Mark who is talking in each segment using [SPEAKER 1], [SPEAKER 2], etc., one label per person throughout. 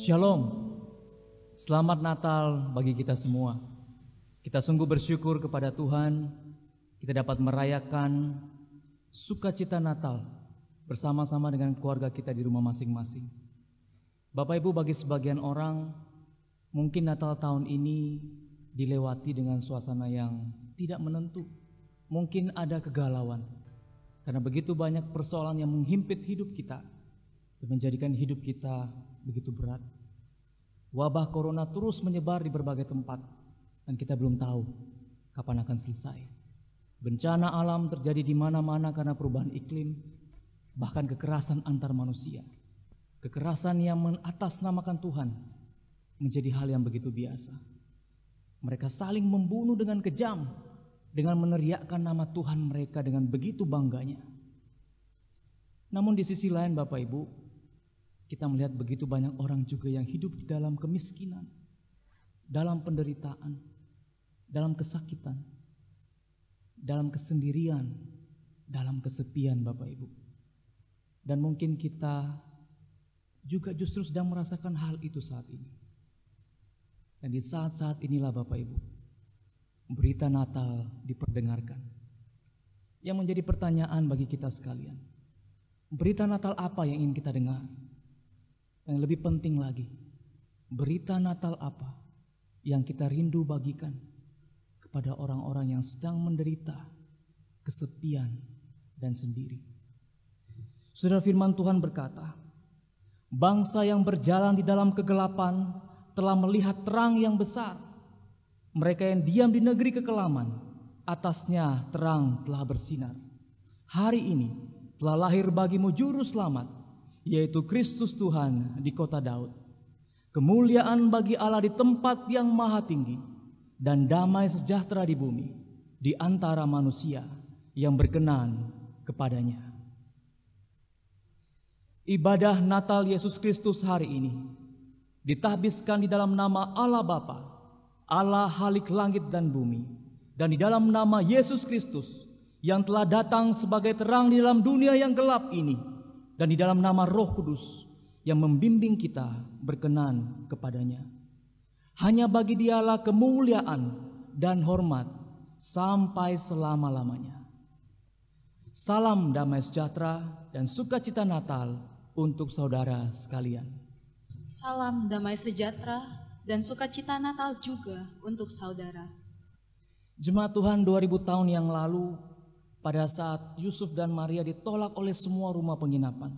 [SPEAKER 1] Shalom, selamat Natal bagi kita semua. Kita sungguh bersyukur kepada Tuhan, kita dapat merayakan sukacita Natal bersama-sama dengan keluarga kita di rumah masing-masing. Bapak Ibu, bagi sebagian orang, mungkin Natal tahun ini dilewati dengan suasana yang tidak menentu. Mungkin ada kegalauan, karena begitu banyak persoalan yang menghimpit hidup kita dan menjadikan hidup kita begitu berat. Wabah corona terus menyebar di berbagai tempat dan kita belum tahu kapan akan selesai. Bencana alam terjadi di mana-mana karena perubahan iklim, bahkan kekerasan antar manusia. Kekerasan yang mengatasnamakan Tuhan menjadi hal yang begitu biasa. Mereka saling membunuh dengan kejam, dengan meneriakkan nama Tuhan mereka dengan begitu bangganya. Namun di sisi lain Bapak Ibu, kita melihat begitu banyak orang juga yang hidup di dalam kemiskinan, dalam penderitaan, dalam kesakitan, dalam kesendirian, dalam kesepian Bapak Ibu. Dan mungkin kita juga justru sedang merasakan hal itu saat ini. Dan di saat-saat inilah Bapak Ibu, berita Natal diperdengarkan. Yang menjadi pertanyaan bagi kita sekalian, berita Natal apa yang ingin kita dengar? Yang lebih penting lagi, berita Natal apa yang kita rindu bagikan kepada orang-orang yang sedang menderita, kesepian, dan sendiri. Saudara, firman Tuhan berkata, bangsa yang berjalan di dalam kegelapan telah melihat terang yang besar. Mereka yang diam di negeri kekelaman, atasnya terang telah bersinar. Hari ini telah lahir bagimu juru selamat, yaitu Kristus Tuhan di kota Daud. Kemuliaan bagi Allah di tempat yang maha tinggi, dan damai sejahtera di bumi di antara manusia yang berkenan kepadanya. Ibadah Natal Yesus Kristus hari ini ditahbiskan di dalam nama Allah Bapa, Allah Halik langit dan bumi, dan di dalam nama Yesus Kristus yang telah datang sebagai terang di dalam dunia yang gelap ini, dan di dalam nama Roh Kudus yang membimbing kita berkenan kepadanya. Hanya bagi Dialah kemuliaan dan hormat sampai selama-lamanya. Salam damai sejahtera dan sukacita Natal untuk saudara sekalian.
[SPEAKER 2] Salam damai sejahtera dan sukacita Natal juga untuk saudara.
[SPEAKER 1] Jemaat Tuhan, 2000 tahun yang lalu, pada saat Yusuf dan Maria ditolak oleh semua rumah penginapan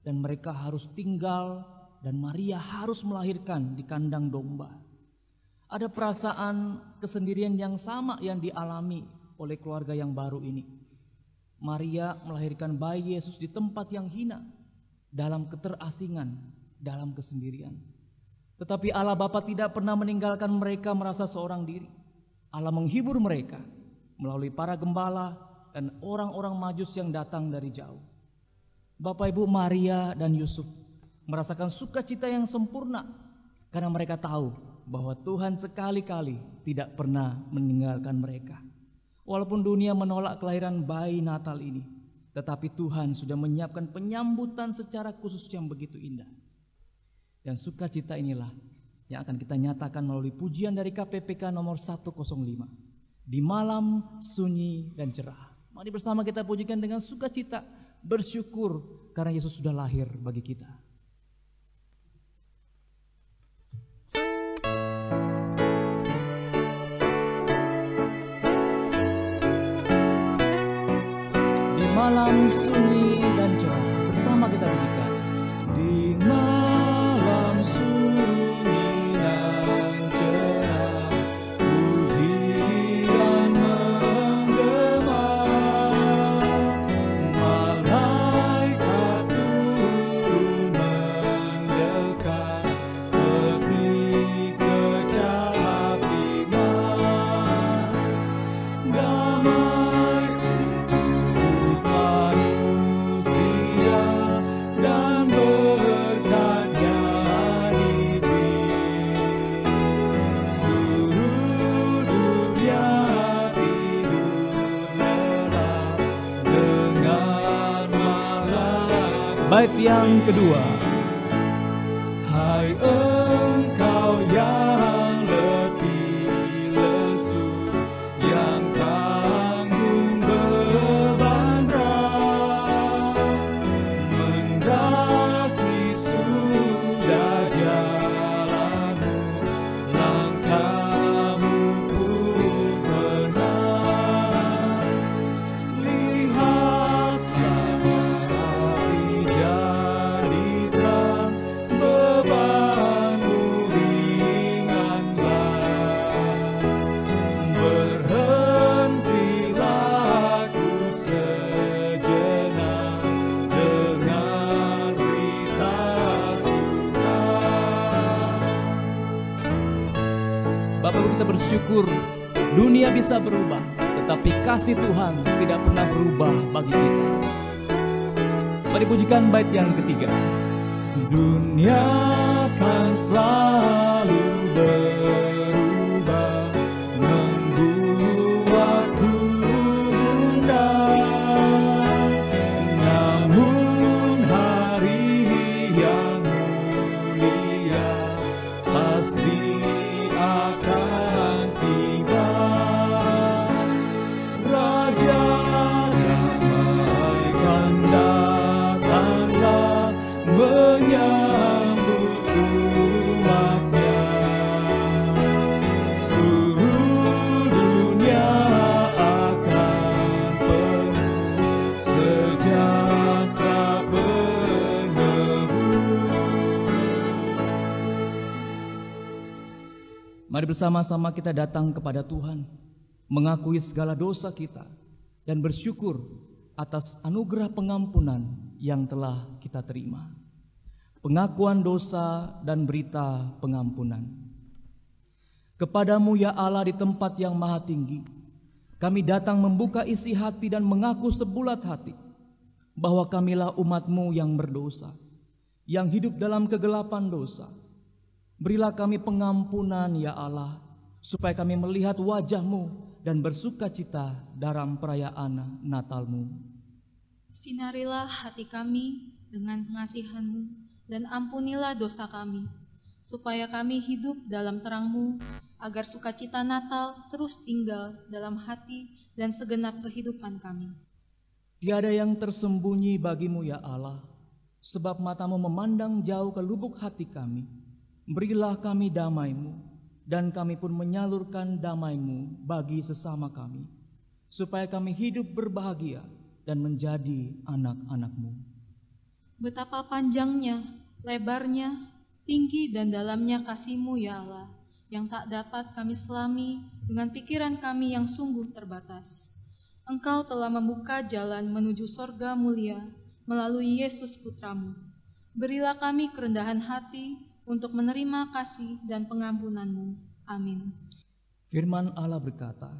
[SPEAKER 1] dan mereka harus tinggal dan Maria harus melahirkan di kandang domba. Ada perasaan kesendirian yang sama yang dialami oleh keluarga yang baru ini. Maria melahirkan bayi Yesus di tempat yang hina, dalam keterasingan, dalam kesendirian. Tetapi Allah Bapa tidak pernah meninggalkan mereka merasa seorang diri. Allah menghibur mereka melalui para gembala dan orang-orang Majus yang datang dari jauh. Bapak Ibu, Maria dan Yusuf merasakan sukacita yang sempurna karena mereka tahu bahwa Tuhan sekali-kali tidak pernah meninggalkan mereka. Walaupun dunia menolak kelahiran bayi Natal ini, tetapi Tuhan sudah menyiapkan penyambutan secara khusus yang begitu indah. Dan sukacita inilah yang akan kita nyatakan melalui pujian dari KPPK nomor 105. Di malam sunyi dan cerah, mari bersama kita pujikan dengan sukacita, bersyukur karena Yesus sudah lahir bagi kita. Di malam sunyi dan cerah, bersama kita pujikan. Di malam sunyi dan cerah, pujian menggema. Malaikat turun mendekat, petik kecap iman. Damai untuk manusia dan berkatnya diberi. Seluruh dunia tidur lelap dengar malam. Bait yang kedua. Hai kita bersyukur dunia bisa berubah, tetapi kasih Tuhan tidak pernah berubah bagi kita. Mari pujikan bait yang ketiga. Dunia kan selalu berubah, membuatku gundah. Namun hari yang mulia pasti akan tiba. Raja damai kan datanglah menyambut umatnya. Seluruh dunia akan penuh sejahtera penebus. Mari bersama-sama kita datang kepada Tuhan, mengakui segala dosa kita dan bersyukur atas anugerah pengampunan yang telah kita terima. Pengakuan dosa dan berita pengampunan. Kepadamu ya Allah di tempat yang maha tinggi, kami datang membuka isi hati dan mengaku sebulat hati bahwa kamilah umat-Mu yang berdosa, yang hidup dalam kegelapan dosa. Berilah kami pengampunan ya Allah, supaya kami melihat wajah-Mu dan bersuka cita dalam perayaan Natal-Mu.
[SPEAKER 2] Sinarilah hati kami dengan pengasihan-Mu dan ampunilah dosa kami, supaya kami hidup dalam terang-Mu, agar sukacita Natal terus tinggal dalam hati dan segenap kehidupan kami.
[SPEAKER 1] Tiada yang tersembunyi bagi-Mu ya Allah, sebab mata-Mu memandang jauh ke lubuk hati kami. Berilah kami damai-Mu, dan kami pun menyalurkan damai-Mu bagi sesama kami, supaya kami hidup berbahagia dan menjadi anak-anak-Mu.
[SPEAKER 2] Betapa panjangnya, lebarnya, tinggi dan dalamnya kasih-Mu ya Allah, yang tak dapat kami selami dengan pikiran kami yang sungguh terbatas. Engkau telah membuka jalan menuju sorga mulia melalui Yesus Putra-Mu. Berilah kami kerendahan hati untuk menerima kasih dan pengampunan-Mu. Amin.
[SPEAKER 1] Firman Allah berkata,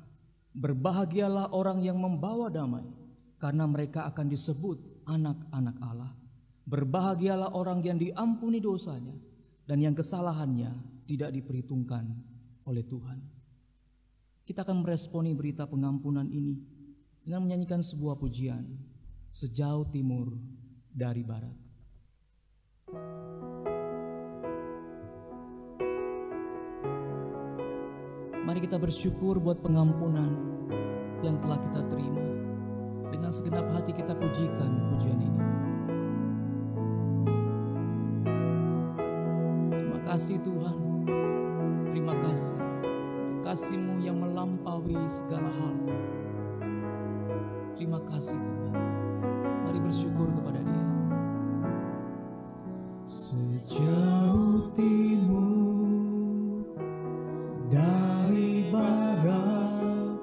[SPEAKER 1] berbahagialah orang yang membawa damai, karena mereka akan disebut anak-anak Allah. Berbahagialah orang yang diampuni dosanya dan yang kesalahannya tidak diperhitungkan oleh Tuhan. Kita akan meresponi berita pengampunan ini dengan menyanyikan sebuah pujian, Sejauh Timur dari Barat. Mari kita bersyukur buat pengampunan yang telah kita terima. Dengan segenap hati kita pujikan pujian ini. Terima kasih Tuhan, terima kasih. Kasih-Mu yang melampaui segala hal. Terima kasih Tuhan. Mari bersyukur kepada Dia. Sejauh timur dari barat,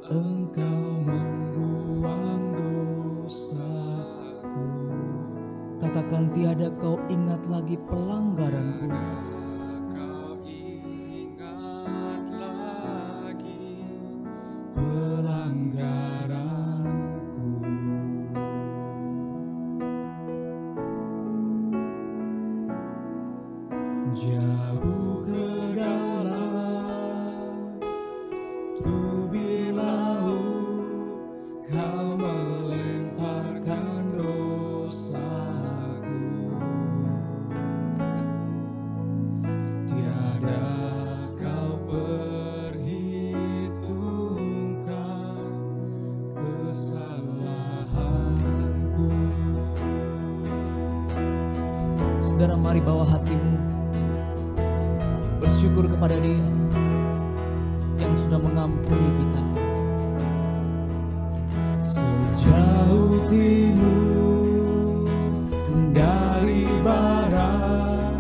[SPEAKER 1] Engkau membuang dosaku. Katakan, tiada Kau ingat lagi pelanggaranku.
[SPEAKER 3] Kau ingat lagi
[SPEAKER 1] Pelanggaranku. Jauh ke dalam tubir laut, Kau melemparkan dosaku. Tiada Kau perhitungkan kesalahanku. Saudara, mari bawa hatimu, bersyukur kepada Dia yang sudah mengampuni kita. Sejauh timur dari barat,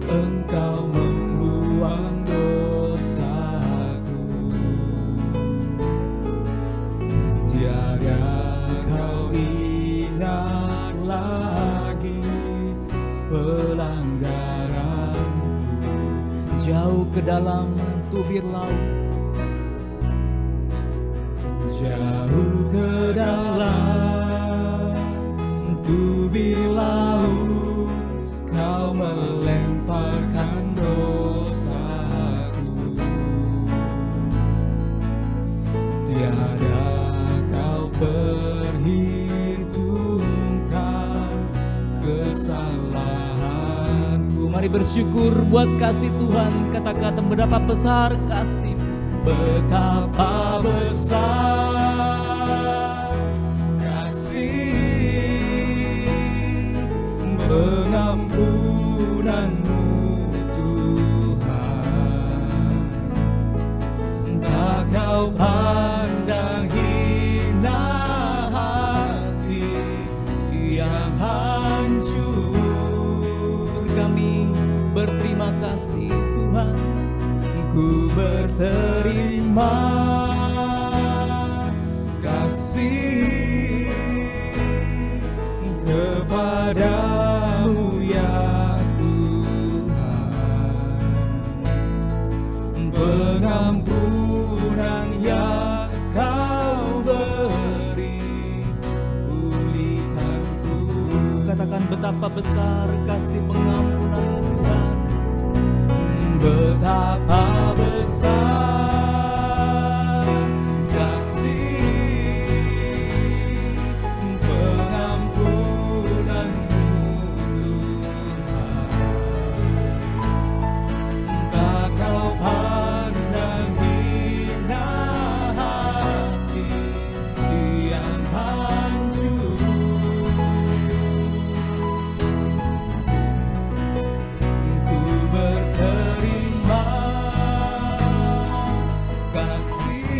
[SPEAKER 1] Engkau membuang dosaku. Tiada Kau ingat lagi pelanggaranku. Jauh ke dalam tubir laut, Mari bersyukur buat kasih Tuhan. Kata-kata betapa besar kasih, betapa besar kasih pengampunanmu Tuhan. Tak kau pandang hina hati yang hancur. Kami berterima kasih Tuhan, ku berterima kasih kepadamu ya Tuhan. Pengampunan yang kau beri, pulihkanku. Katakan betapa besar kasih pengampunan Tuhan. Betapa besar kasih pengampunanmu Tuhan. Tak kau pandang hina hati yang hancur. Ku berterima kasih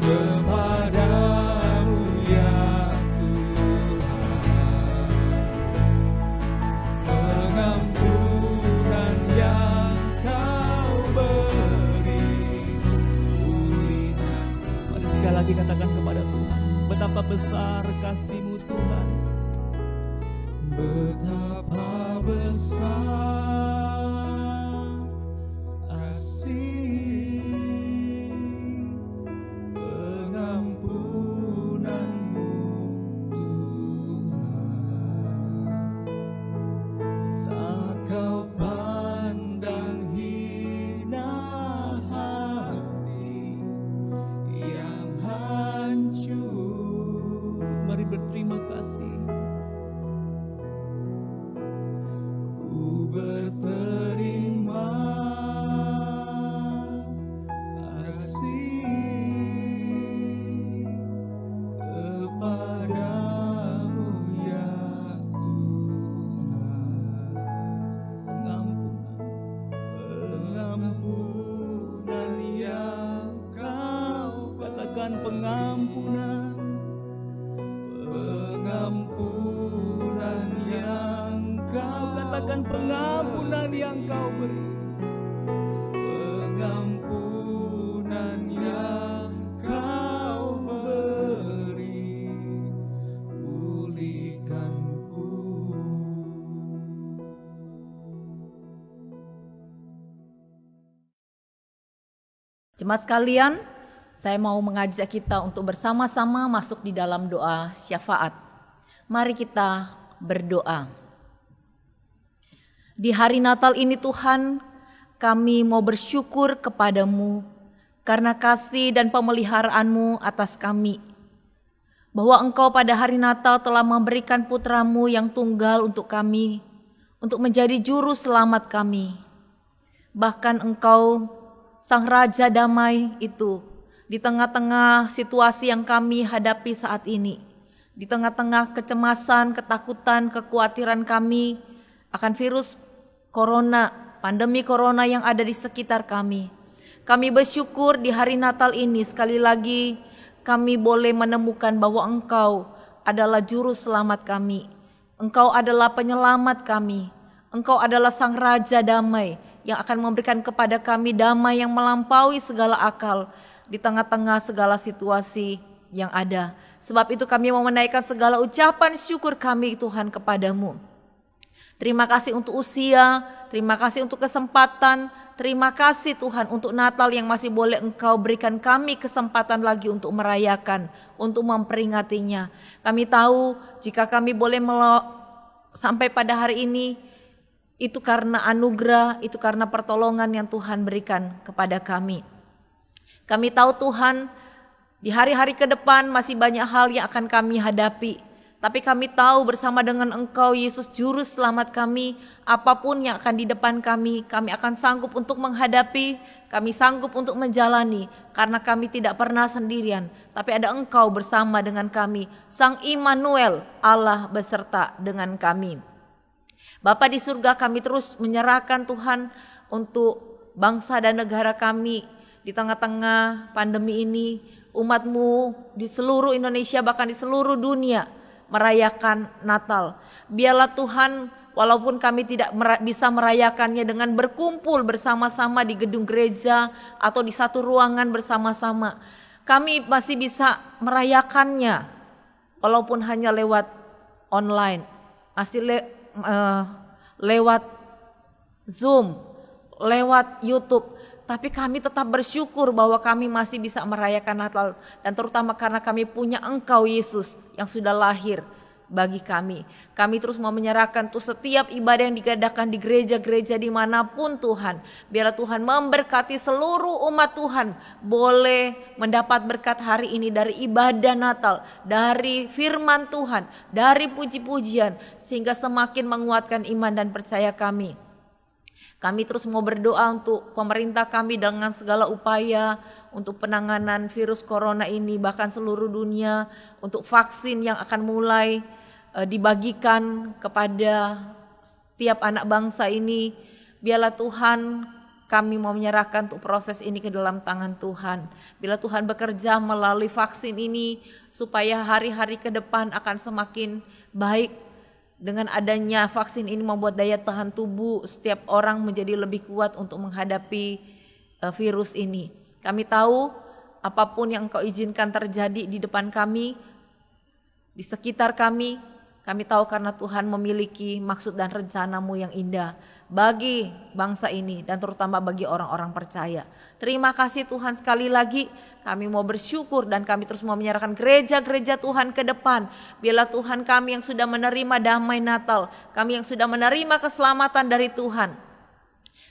[SPEAKER 1] kepadamu ya Tuhan. Pengampunan yang kau beri, pulihkan. Mari sekali lagi katakan kepada Tuhan, betapa besar kasih-Mu Tuhan. Betapa besar kasih pengampunanmu Tuhan. Tak kau pandang hina hati yang hancur. Mari berterima kasih. Ku berterima kasih kepadamu ya Tuhan. Pengampunan yang kau katakan, pengampunan yang kau katakan, pengampunan yang kau beri, pengampunan yang kau beri, pulihkanku.
[SPEAKER 4] Jemaat sekalian, saya mau mengajak kita untuk bersama-sama masuk di dalam doa syafaat. Mari kita berdoa. Di hari Natal ini Tuhan, kami mau bersyukur kepadamu karena kasih dan pemeliharaanmu atas kami. Bahwa Engkau pada hari Natal telah memberikan putramu yang tunggal untuk kami, untuk menjadi juru selamat kami. Bahkan Engkau, Sang Raja Damai itu, di tengah-tengah situasi yang kami hadapi saat ini, di tengah-tengah kecemasan, ketakutan, kekhawatiran kami akan virus corona, pandemi corona yang ada di sekitar kami. Kami bersyukur di hari Natal ini sekali lagi kami boleh menemukan bahwa Engkau adalah juru selamat kami. Engkau adalah penyelamat kami. Engkau adalah Sang Raja Damai yang akan memberikan kepada kami damai yang melampaui segala akal di tengah-tengah segala situasi yang ada. Sebab itu kami mau menaikkan segala ucapan syukur kami Tuhan kepadamu. Terima kasih untuk usia, terima kasih untuk kesempatan, terima kasih Tuhan untuk Natal yang masih boleh Engkau berikan kami kesempatan lagi untuk merayakan, untuk memperingatinya. Kami tahu jika kami boleh sampai pada hari ini, itu karena anugerah, itu karena pertolongan yang Tuhan berikan kepada kami. Kami tahu Tuhan, di hari-hari ke depan masih banyak hal yang akan kami hadapi. Tapi kami tahu bersama dengan Engkau Yesus Juru Selamat kami, apapun yang akan di depan kami akan sanggup untuk menghadapi, kami sanggup untuk menjalani, karena kami tidak pernah sendirian, tapi ada Engkau bersama dengan kami, Sang Immanuel, Allah beserta dengan kami. Bapa di surga, kami terus menyerahkan Tuhan untuk bangsa dan negara kami di tengah-tengah pandemi ini. Umat-Mu di seluruh Indonesia, bahkan di seluruh dunia merayakan Natal. Biarlah Tuhan, walaupun kami tidak bisa merayakannya dengan berkumpul bersama-sama di gedung gereja atau di satu ruangan bersama-sama, kami masih bisa merayakannya walaupun hanya lewat online, masih lewat Zoom, lewat YouTube. Tapi kami tetap bersyukur bahwa kami masih bisa merayakan Natal, dan terutama karena kami punya Engkau Yesus yang sudah lahir bagi kami. Kami terus mau menyerahkan tuh setiap ibadah yang diadakan di gereja-gereja dimanapun Tuhan. Biarlah Tuhan memberkati seluruh umat Tuhan, boleh mendapat berkat hari ini dari ibadah Natal, dari firman Tuhan, dari puji-pujian, sehingga semakin menguatkan iman dan percaya kami. Kami terus mau berdoa untuk pemerintah kami dengan segala upaya untuk penanganan virus corona ini, bahkan seluruh dunia, untuk vaksin yang akan mulai dibagikan kepada setiap anak bangsa ini. Biarlah Tuhan, kami mau menyerahkan untuk proses ini ke dalam tangan Tuhan. Bila Tuhan bekerja melalui vaksin ini, supaya hari-hari ke depan akan semakin baik. Dengan adanya vaksin ini membuat daya tahan tubuh setiap orang menjadi lebih kuat untuk menghadapi virus ini. Kami tahu apapun yang Engkau izinkan terjadi di depan kami, di sekitar kami tahu karena Tuhan memiliki maksud dan rencana-Mu yang indah bagi bangsa ini dan terutama bagi orang-orang percaya. Terima kasih Tuhan, sekali lagi kami mau bersyukur dan kami terus mau menyerahkan gereja-gereja Tuhan ke depan. Biarlah Tuhan, kami yang sudah menerima damai Natal, kami yang sudah menerima keselamatan dari Tuhan,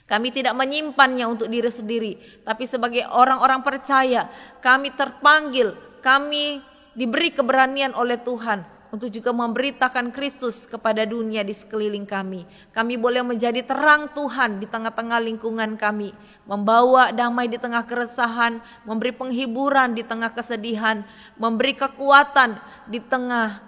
[SPEAKER 4] kami tidak menyimpannya untuk diri sendiri, tapi sebagai orang-orang percaya kami terpanggil, kami diberi keberanian oleh Tuhan untuk juga memberitakan Kristus kepada dunia di sekeliling kami. Kami boleh menjadi terang Tuhan di tengah-tengah lingkungan kami, membawa damai di tengah keresahan, memberi penghiburan di tengah kesedihan, memberi kekuatan di tengah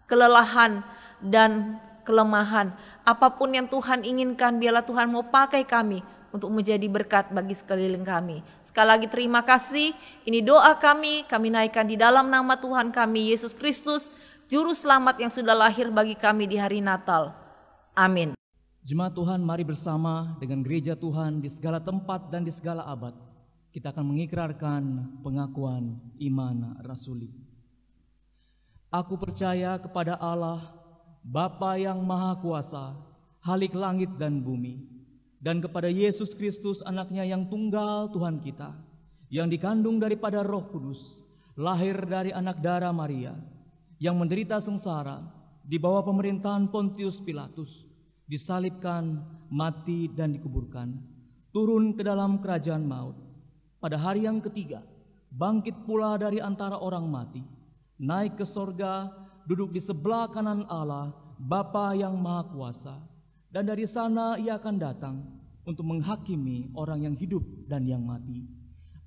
[SPEAKER 4] kelelahan dan kelemahan. Apapun yang Tuhan inginkan, biarlah Tuhan mau pakai kami untuk menjadi berkat bagi sekeliling kami. Sekali lagi terima kasih. Ini doa kami naikkan di dalam nama Tuhan kami Yesus Kristus, Juru Selamat yang sudah lahir bagi kami di hari Natal. Amin.
[SPEAKER 1] Jemaat Tuhan, mari bersama dengan gereja Tuhan di segala tempat dan di segala abad, kita akan mengikrarkan pengakuan iman rasuli. Aku percaya kepada Allah, Bapa yang Maha Kuasa, Halik langit dan bumi, dan kepada Yesus Kristus, anaknya yang tunggal Tuhan kita, yang dikandung daripada Roh Kudus, lahir dari anak darah Maria, yang menderita sengsara di bawah pemerintahan Pontius Pilatus, disalibkan, mati dan dikuburkan, turun ke dalam kerajaan maut. Pada hari yang ketiga, bangkit pula dari antara orang mati, naik ke sorga, duduk di sebelah kanan Allah, Bapa yang Maha Kuasa, dan dari sana Ia akan datang untuk menghakimi orang yang hidup dan yang mati.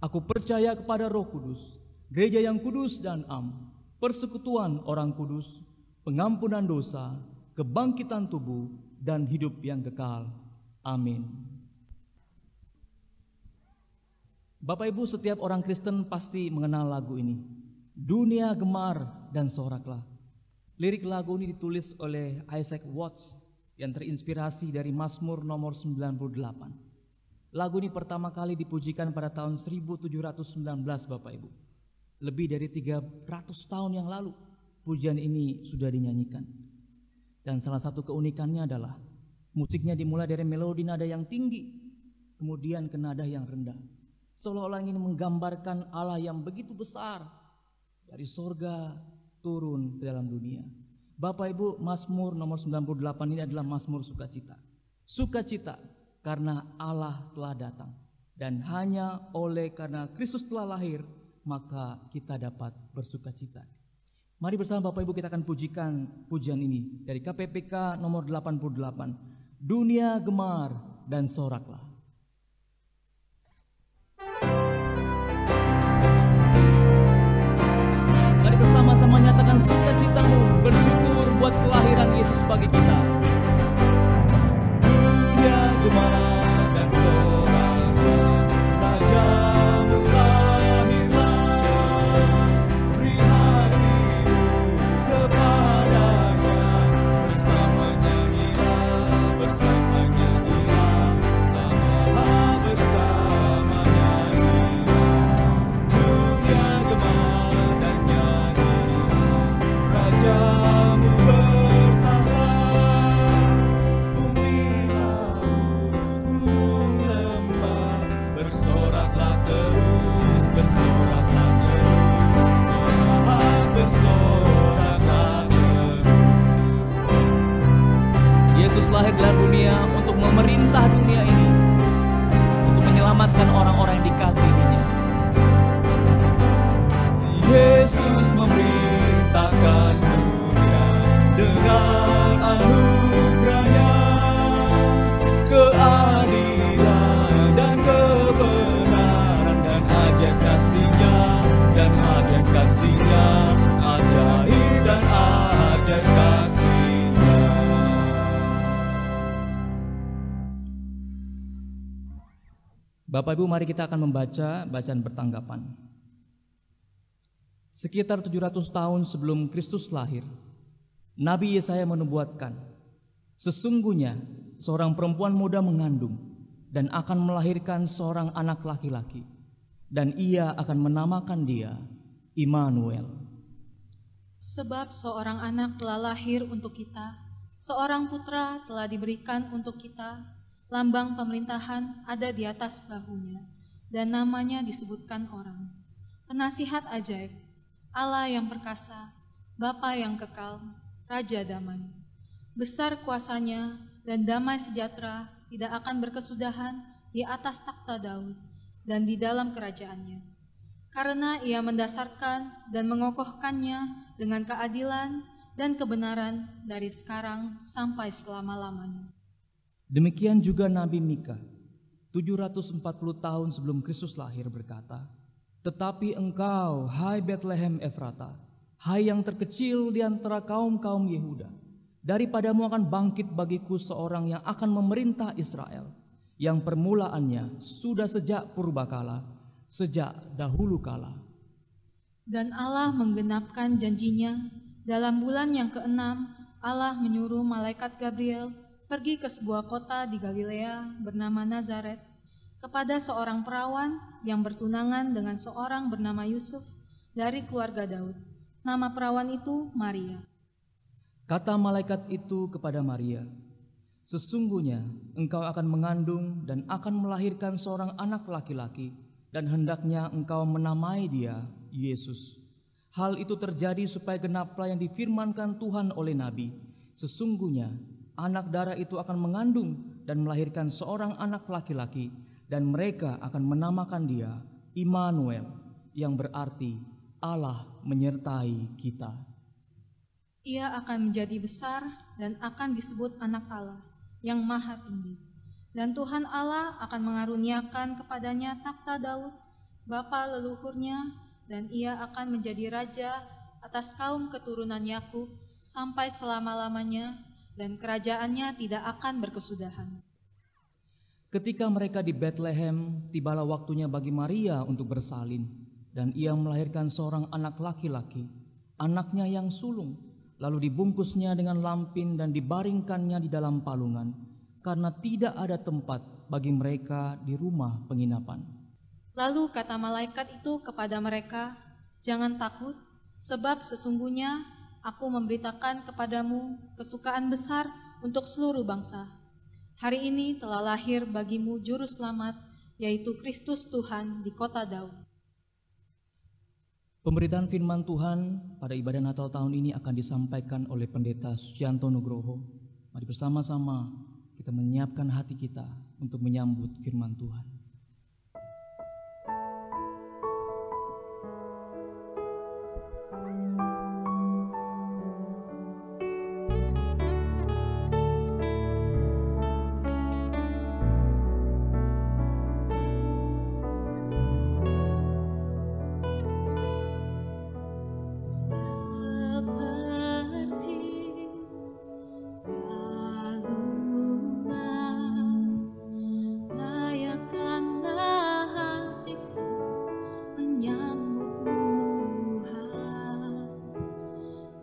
[SPEAKER 1] Aku percaya kepada Roh Kudus, gereja yang kudus dan am, persekutuan orang kudus, pengampunan dosa, kebangkitan tubuh, dan hidup yang kekal. Amin. Bapak Ibu, setiap orang Kristen pasti mengenal lagu ini. Dunia gemar dan soraklah. Lirik lagu ini ditulis oleh Isaac Watts yang terinspirasi dari Mazmur nomor 98. Lagu ini pertama kali dipujikan pada tahun 1719, Bapak Ibu. Lebih dari 300 tahun yang lalu pujian ini sudah dinyanyikan. Dan salah satu keunikannya adalah musiknya dimulai dari melodi nada yang tinggi, kemudian ke nada yang rendah, seolah-olah ingin menggambarkan Allah yang begitu besar dari sorga turun ke dalam dunia. Bapak Ibu, Mazmur nomor 98 ini adalah Mazmur sukacita. Sukacita karena Allah telah datang, dan hanya oleh karena Kristus telah lahir, maka kita dapat bersukacita. Mari bersama Bapak Ibu kita akan pujikan pujian ini dari KPPK nomor 88. Dunia gemar dan soraklah. Mari bersama-sama nyatakan sukacitamu, bersyukur buat kelahiran Yesus bagi kita. Dunia gemar dan soraklah, Rajamu lahirlah. Beri hatimu kepadanya, bersama nyanyilah, bersama nyanyilah, bersama nyanyilah. Dunia gemar dan nyanyilah, Rajamu bertahta. Bumi laut, gunung lembah, bersoraklah terus, bersoraklah terus, bersoraklah terus. Yesus lahir dalam dunia untuk memerintah dunia ini, untuk menyelamatkan orang-orang yang dikasihinya. Yesus memerintahkan dunia dengan anugerahnya, keadilan dan kebenaran, dan ajaib kasihnya, dan ajaib kasihnya, ajaib dan ajaib kasihnya. Bapak Ibu, mari kita akan membaca bacaan bertanggapan. Sekitar 700 tahun sebelum Kristus lahir, Nabi Yesaya menubuatkan, sesungguhnya seorang perempuan muda mengandung dan akan melahirkan seorang anak laki-laki, dan ia akan menamakan dia Immanuel.
[SPEAKER 2] Sebab seorang anak telah lahir untuk kita, seorang putra telah diberikan untuk kita, lambang pemerintahan ada di atas bahunya, dan namanya disebutkan orang. Penasihat ajaib, Allah yang perkasa, Bapa yang kekal, Raja damai. Besar kuasanya dan damai sejahtera tidak akan berkesudahan di atas takhta Daud dan di dalam kerajaannya. Karena ia mendasarkan dan mengokohkannya dengan keadilan dan kebenaran dari sekarang sampai selama-lamanya.
[SPEAKER 1] Demikian juga Nabi Mika, 740 tahun sebelum Kristus lahir berkata, tetapi engkau, hai Betlehem Efrata, hai yang terkecil di antara kaum-kaum Yehuda, daripadamu akan bangkit bagiku seorang yang akan memerintah Israel, yang permulaannya sudah sejak purbakala, sejak dahulu kala.
[SPEAKER 2] Dan Allah menggenapkan janjinya, dalam bulan yang ke-6, Allah menyuruh malaikat Gabriel pergi ke sebuah kota di Galilea bernama Nazaret, kepada seorang perawan yang bertunangan dengan seorang bernama Yusuf dari keluarga Daud. Nama perawan itu Maria.
[SPEAKER 1] Kata malaikat itu kepada Maria, sesungguhnya engkau akan mengandung dan akan melahirkan seorang anak laki-laki, dan hendaknya engkau menamai dia Yesus. Hal itu terjadi supaya genaplah yang difirmankan Tuhan oleh Nabi. Sesungguhnya anak darah itu akan mengandung dan melahirkan seorang anak laki-laki, dan mereka akan menamakan dia Immanuel, yang berarti Allah menyertai kita.
[SPEAKER 2] Ia akan menjadi besar dan akan disebut anak Allah yang maha tinggi. Dan Tuhan Allah akan mengaruniakan kepadanya takhta Daud, bapa leluhurnya, dan ia akan menjadi raja atas kaum keturunan Yakub sampai selama-lamanya, dan kerajaannya tidak akan berkesudahan.
[SPEAKER 1] Ketika mereka di Bethlehem, tibalah waktunya bagi Maria untuk bersalin, dan ia melahirkan seorang anak laki-laki, anaknya yang sulung, lalu dibungkusnya dengan lampin dan dibaringkannya di dalam palungan, karena tidak ada tempat bagi mereka di rumah penginapan.
[SPEAKER 2] Lalu kata malaikat itu kepada mereka, jangan takut, sebab sesungguhnya aku memberitakan kepadamu kesukaan besar untuk seluruh bangsa. Hari ini telah lahir bagimu juru selamat, yaitu Kristus Tuhan di kota Daud.
[SPEAKER 1] Pemberitaan firman Tuhan pada ibadah Natal tahun ini akan disampaikan oleh Pendeta Sucianto Nugroho. Mari bersama-sama kita menyiapkan hati kita untuk menyambut firman Tuhan.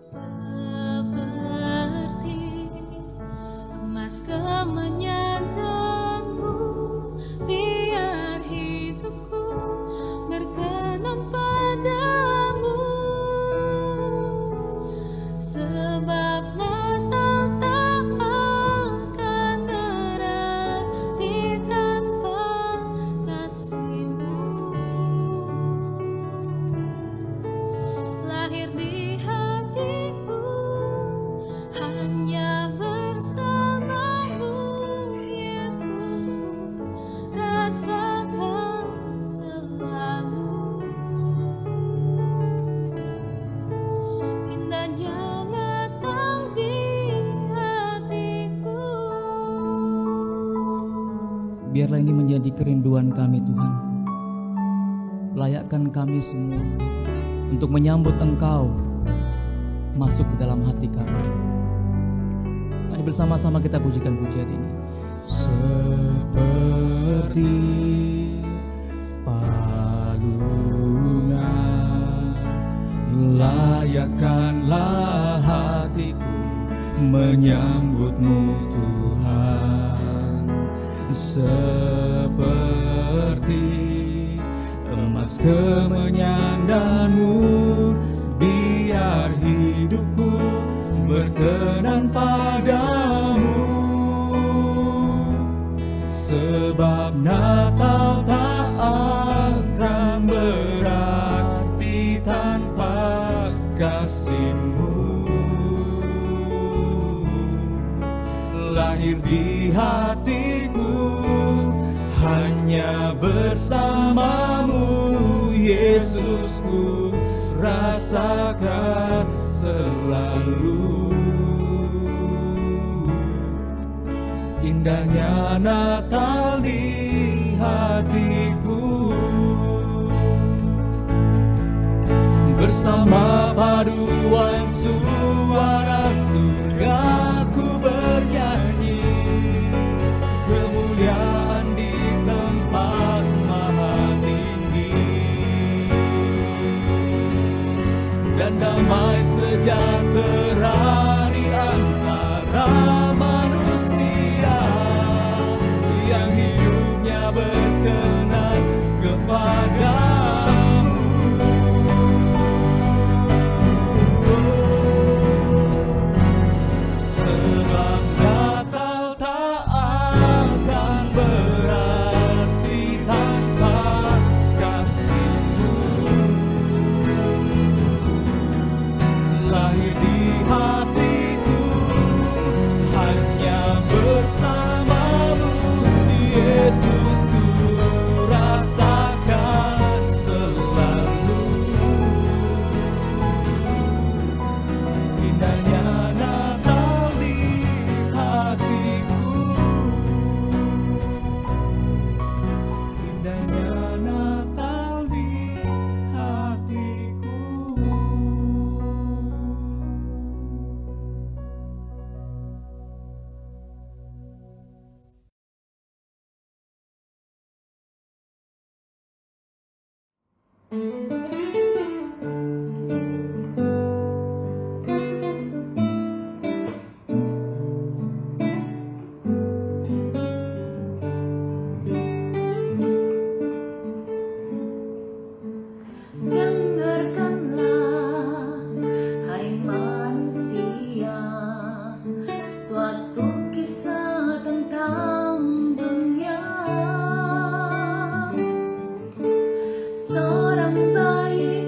[SPEAKER 2] seperti emas kemenyanganmu, biar hidupku berkenan padamu. Sebab Natal tak akan berarti tanpa kasih-Mu. Lahir di hatiku hanya bersama-Mu, Yesusku, rasakan selalu indahnya Natal di hatiku.
[SPEAKER 1] Biarlah ini menjadi kerinduan kami Tuhan. Layakkan kami semua untuk menyambut Engkau masuk ke dalam hati kami. Mari bersama-sama kita pujikan pujian ini.
[SPEAKER 3] Seperti palungan, layakkanlah hatiku menyambut-Mu Tuhan. Seperti emas kemenyangan-Mu, biar hidupku berkenan padamu. Sebab Natal tak akan berarti tanpa kasih-Mu. Lahir di hatiku hanya bersama-Mu, Yesusku, rasakan selalu indahnya Natal di hatiku. Bersama paduan suara surga ku bernyanyi, kemuliaan di tempat maha tinggi, dan damai sejahtera di antara manusia yang hidupnya berkenan kepadamu. Sebab Natal tak akan berarti tanpa kasih-Mu. Lahir di hatiku hanya bersama-Mu, Yesusku, rasakan selalu indahnya Natal di hatiku. Indahnya Natal di hatiku.
[SPEAKER 4] Dengarkanlah, hai manusia, suatu kisah tentang dunia. Seorang bayi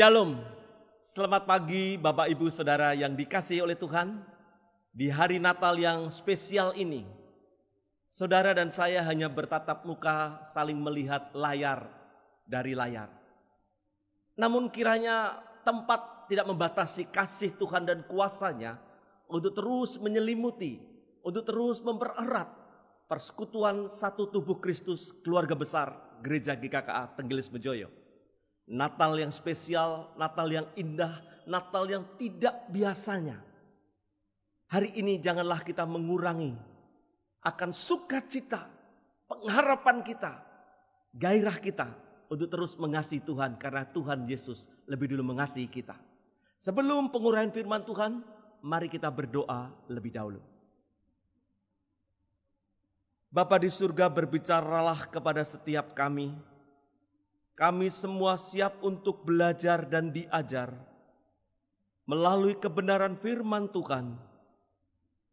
[SPEAKER 5] Shalom, selamat pagi Bapak Ibu Saudara yang dikasihi oleh Tuhan. Di hari Natal yang spesial ini, saudara dan saya hanya bertatap muka saling melihat layar dari layar. Namun kiranya tempat tidak membatasi kasih Tuhan dan kuasa-Nya untuk terus menyelimuti, untuk terus mempererat persekutuan satu tubuh Kristus, keluarga besar Gereja GKKA Tenggelis Bejoyo. Natal yang spesial, Natal yang indah, Natal yang tidak biasanya. Hari ini janganlah kita mengurangi akan sukacita, pengharapan kita, gairah kita untuk terus mengasihi Tuhan karena Tuhan Yesus lebih dulu mengasihi kita. Sebelum penguraian firman Tuhan, mari kita berdoa lebih dahulu. Bapa di surga, berbicaralah kepada setiap kami. Kami semua siap untuk belajar dan diajar melalui kebenaran firman Tuhan,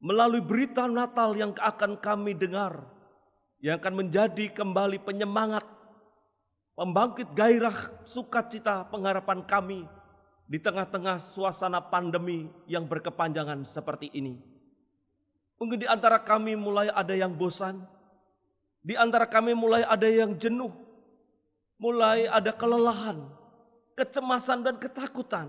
[SPEAKER 5] melalui berita Natal yang akan kami dengar, yang akan menjadi kembali penyemangat, pembangkit gairah, sukacita, pengharapan kami di tengah-tengah suasana pandemi yang berkepanjangan seperti ini. Mungkin di antara kami mulai ada yang bosan, di antara kami mulai ada yang jenuh, mulai ada kelelahan, kecemasan dan ketakutan.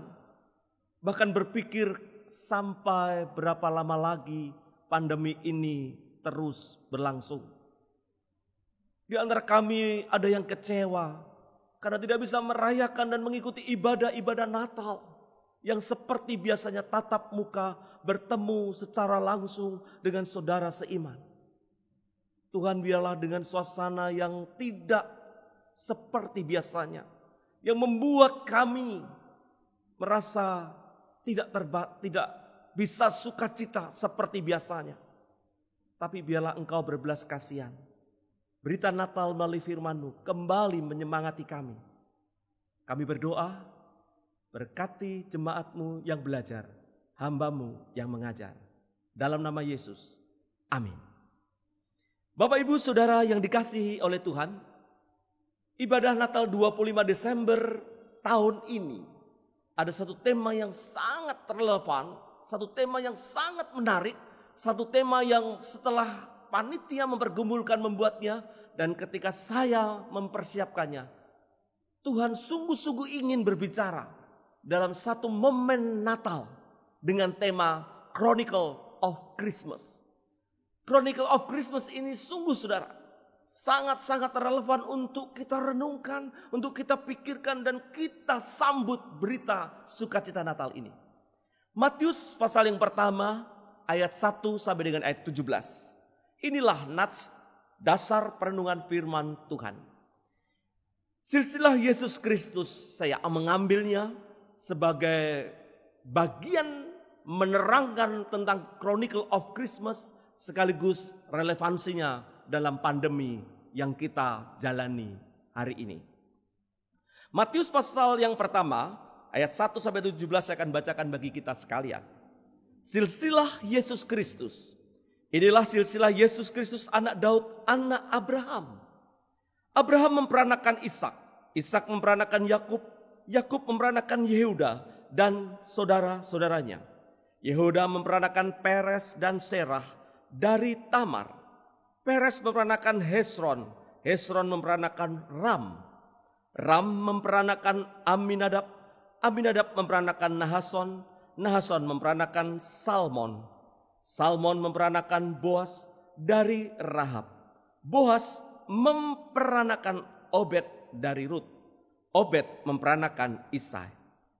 [SPEAKER 5] Bahkan berpikir sampai berapa lama lagi pandemi ini terus berlangsung. Di antara kami ada yang kecewa karena tidak bisa merayakan dan mengikuti ibadah-ibadah Natal yang seperti biasanya tatap muka bertemu secara langsung dengan saudara seiman. Tuhan, biarlah dengan suasana yang tidak seperti biasanya, yang membuat kami merasa tidak bisa sukacita seperti biasanya. Tapi biarlah Engkau berbelas kasihan. Berita Natal melalui firman-Mu kembali menyemangati kami. Kami berdoa, berkati jemaat-Mu yang belajar, hamba-Mu yang mengajar. Dalam nama Yesus, amin. Bapak Ibu Saudara yang dikasihi oleh Tuhan, ibadah Natal 25 Desember tahun ini ada satu tema yang sangat relevan, satu tema yang sangat menarik, satu tema yang setelah panitia mempergumulkan membuatnya dan ketika saya mempersiapkannya, Tuhan sungguh-sungguh ingin berbicara dalam satu momen Natal dengan tema Chronicle of Christmas. Chronicle of Christmas ini sungguh saudara, sangat-sangat relevan untuk kita renungkan, untuk kita pikirkan dan kita sambut berita sukacita Natal ini. Matius pasal yang pertama ayat 1 sampai dengan ayat 17. Inilah nats dasar perenungan firman Tuhan. Silsilah Yesus Kristus saya mengambilnya sebagai bagian menerangkan tentang Chronicle of Christmas sekaligus relevansinya dalam pandemi yang kita jalani hari ini. Matius pasal yang pertama ayat 1 sampai 17 saya akan bacakan bagi kita sekalian. Silsilah Yesus Kristus. Inilah silsilah Yesus Kristus anak Daud, anak Abraham. Abraham memperanakan Ishak, Ishak memperanakan Yakub, Yakub memperanakan Yehuda dan saudara-saudaranya. Yehuda memperanakan Peres dan Serah dari Tamar. Peres memperanakan Hesron, Hesron memperanakan Ram, Ram memperanakan Aminadab, Aminadab memperanakan Nahason, Nahason memperanakan Salmon, Salmon memperanakan Boas dari Rahab, Boas memperanakan Obed dari Rut, Obed memperanakan Isai,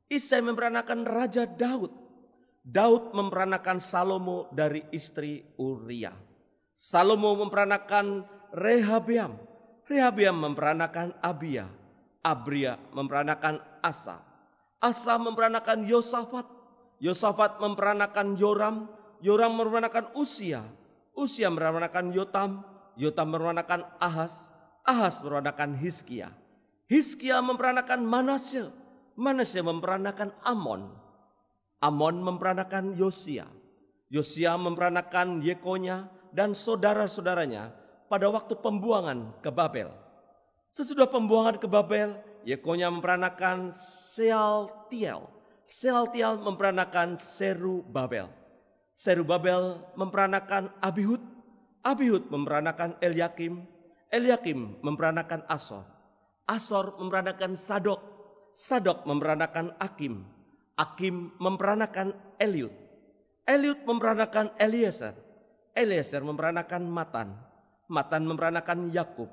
[SPEAKER 5] Isai memperanakan Raja Daud, Daud memperanakan Salomo dari istri Uria, Salomo memperanakan Rehabeam, Rehabeam memperanakan Abia, Abria memperanakan Asa. Asa memperanakan Yosafat. Yosafat memperanakan Yoram. Yoram memperanakan Usia. Usia memperanakan Yotam. Yotam memperanakan Ahas. Ahas memperanakan Hizkia. Hizkia memperanakan Manasye. Manasye memperanakan Amon. Amon memperanakan Yosia. Yosia memperanakan Yekonya dan saudara-saudaranya pada waktu pembuangan ke Babel. Sesudah pembuangan ke Babel, Yekonya memperanakan Sealtiel. Sealtiel memperanakan Serubabel. Serubabel memperanakan Abihud. Abihud memperanakan Eliakim. Eliakim memperanakan Asor. Asor memperanakan Sadok. Sadok memperanakan Akim. Akim memperanakan Eliud. Eliud memperanakan Eliezer. Eliezer memperanakan Matan. Matan memperanakan Yakub.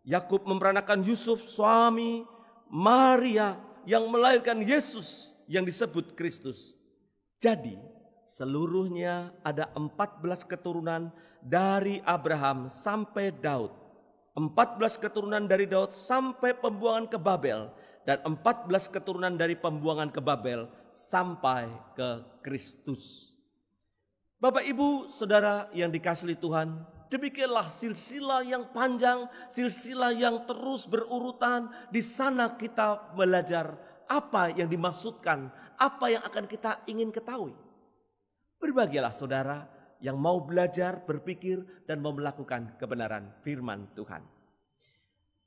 [SPEAKER 5] Yakub memperanakan Yusuf, suami Maria yang melahirkan Yesus yang disebut Kristus. Jadi seluruhnya ada 14 keturunan dari Abraham sampai Daud. 14 keturunan dari Daud sampai pembuangan ke Babel. Dan 14 keturunan dari pembuangan ke Babel sampai ke Kristus. Bapak, Ibu, Saudara yang dikasihi Tuhan, demikianlah silsilah yang panjang, silsilah yang terus berurutan. Di sana kita belajar apa yang dimaksudkan, apa yang akan kita ingin ketahui. Berbahagialah saudara yang mau belajar, berpikir, dan mau melakukan kebenaran firman Tuhan.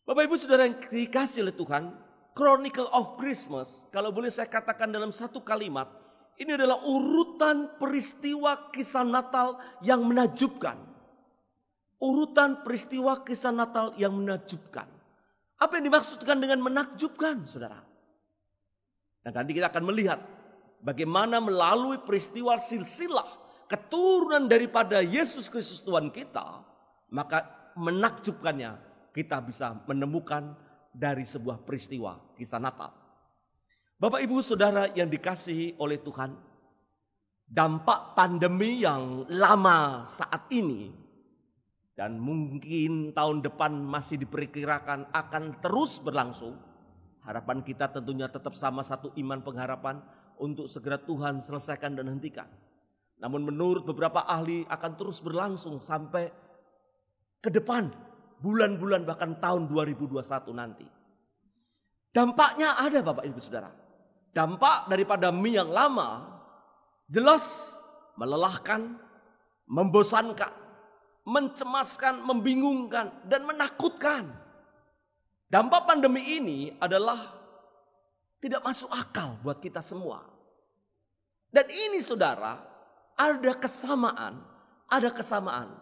[SPEAKER 5] Bapak, Ibu, Saudara yang dikasihi oleh Tuhan, Chronicle of Christmas, kalau boleh saya katakan dalam satu kalimat, ini adalah urutan peristiwa kisah Natal yang menakjubkan. Urutan peristiwa kisah Natal yang menakjubkan. Apa yang dimaksudkan dengan menakjubkan, saudara? Dan nanti kita akan melihat bagaimana melalui peristiwa silsilah keturunan daripada Yesus Kristus Tuhan kita, maka menakjubkannya kita bisa menemukan dari sebuah peristiwa kisah Natal. Bapak, Ibu, Saudara yang dikasihi oleh Tuhan, dampak pandemi yang lama saat ini dan mungkin tahun depan masih diperkirakan akan terus berlangsung. Harapan kita tentunya tetap sama, satu iman pengharapan untuk segera Tuhan selesaikan dan hentikan. Namun menurut beberapa ahli akan terus berlangsung sampai ke depan, bulan-bulan bahkan tahun 2021 nanti. Dampaknya ada, Bapak Ibu Saudara. Dampak daripada mie yang lama jelas melelahkan, membosankan, mencemaskan, membingungkan, dan menakutkan. Dampak pandemi ini adalah tidak masuk akal buat kita semua. Dan ini saudara, ada kesamaan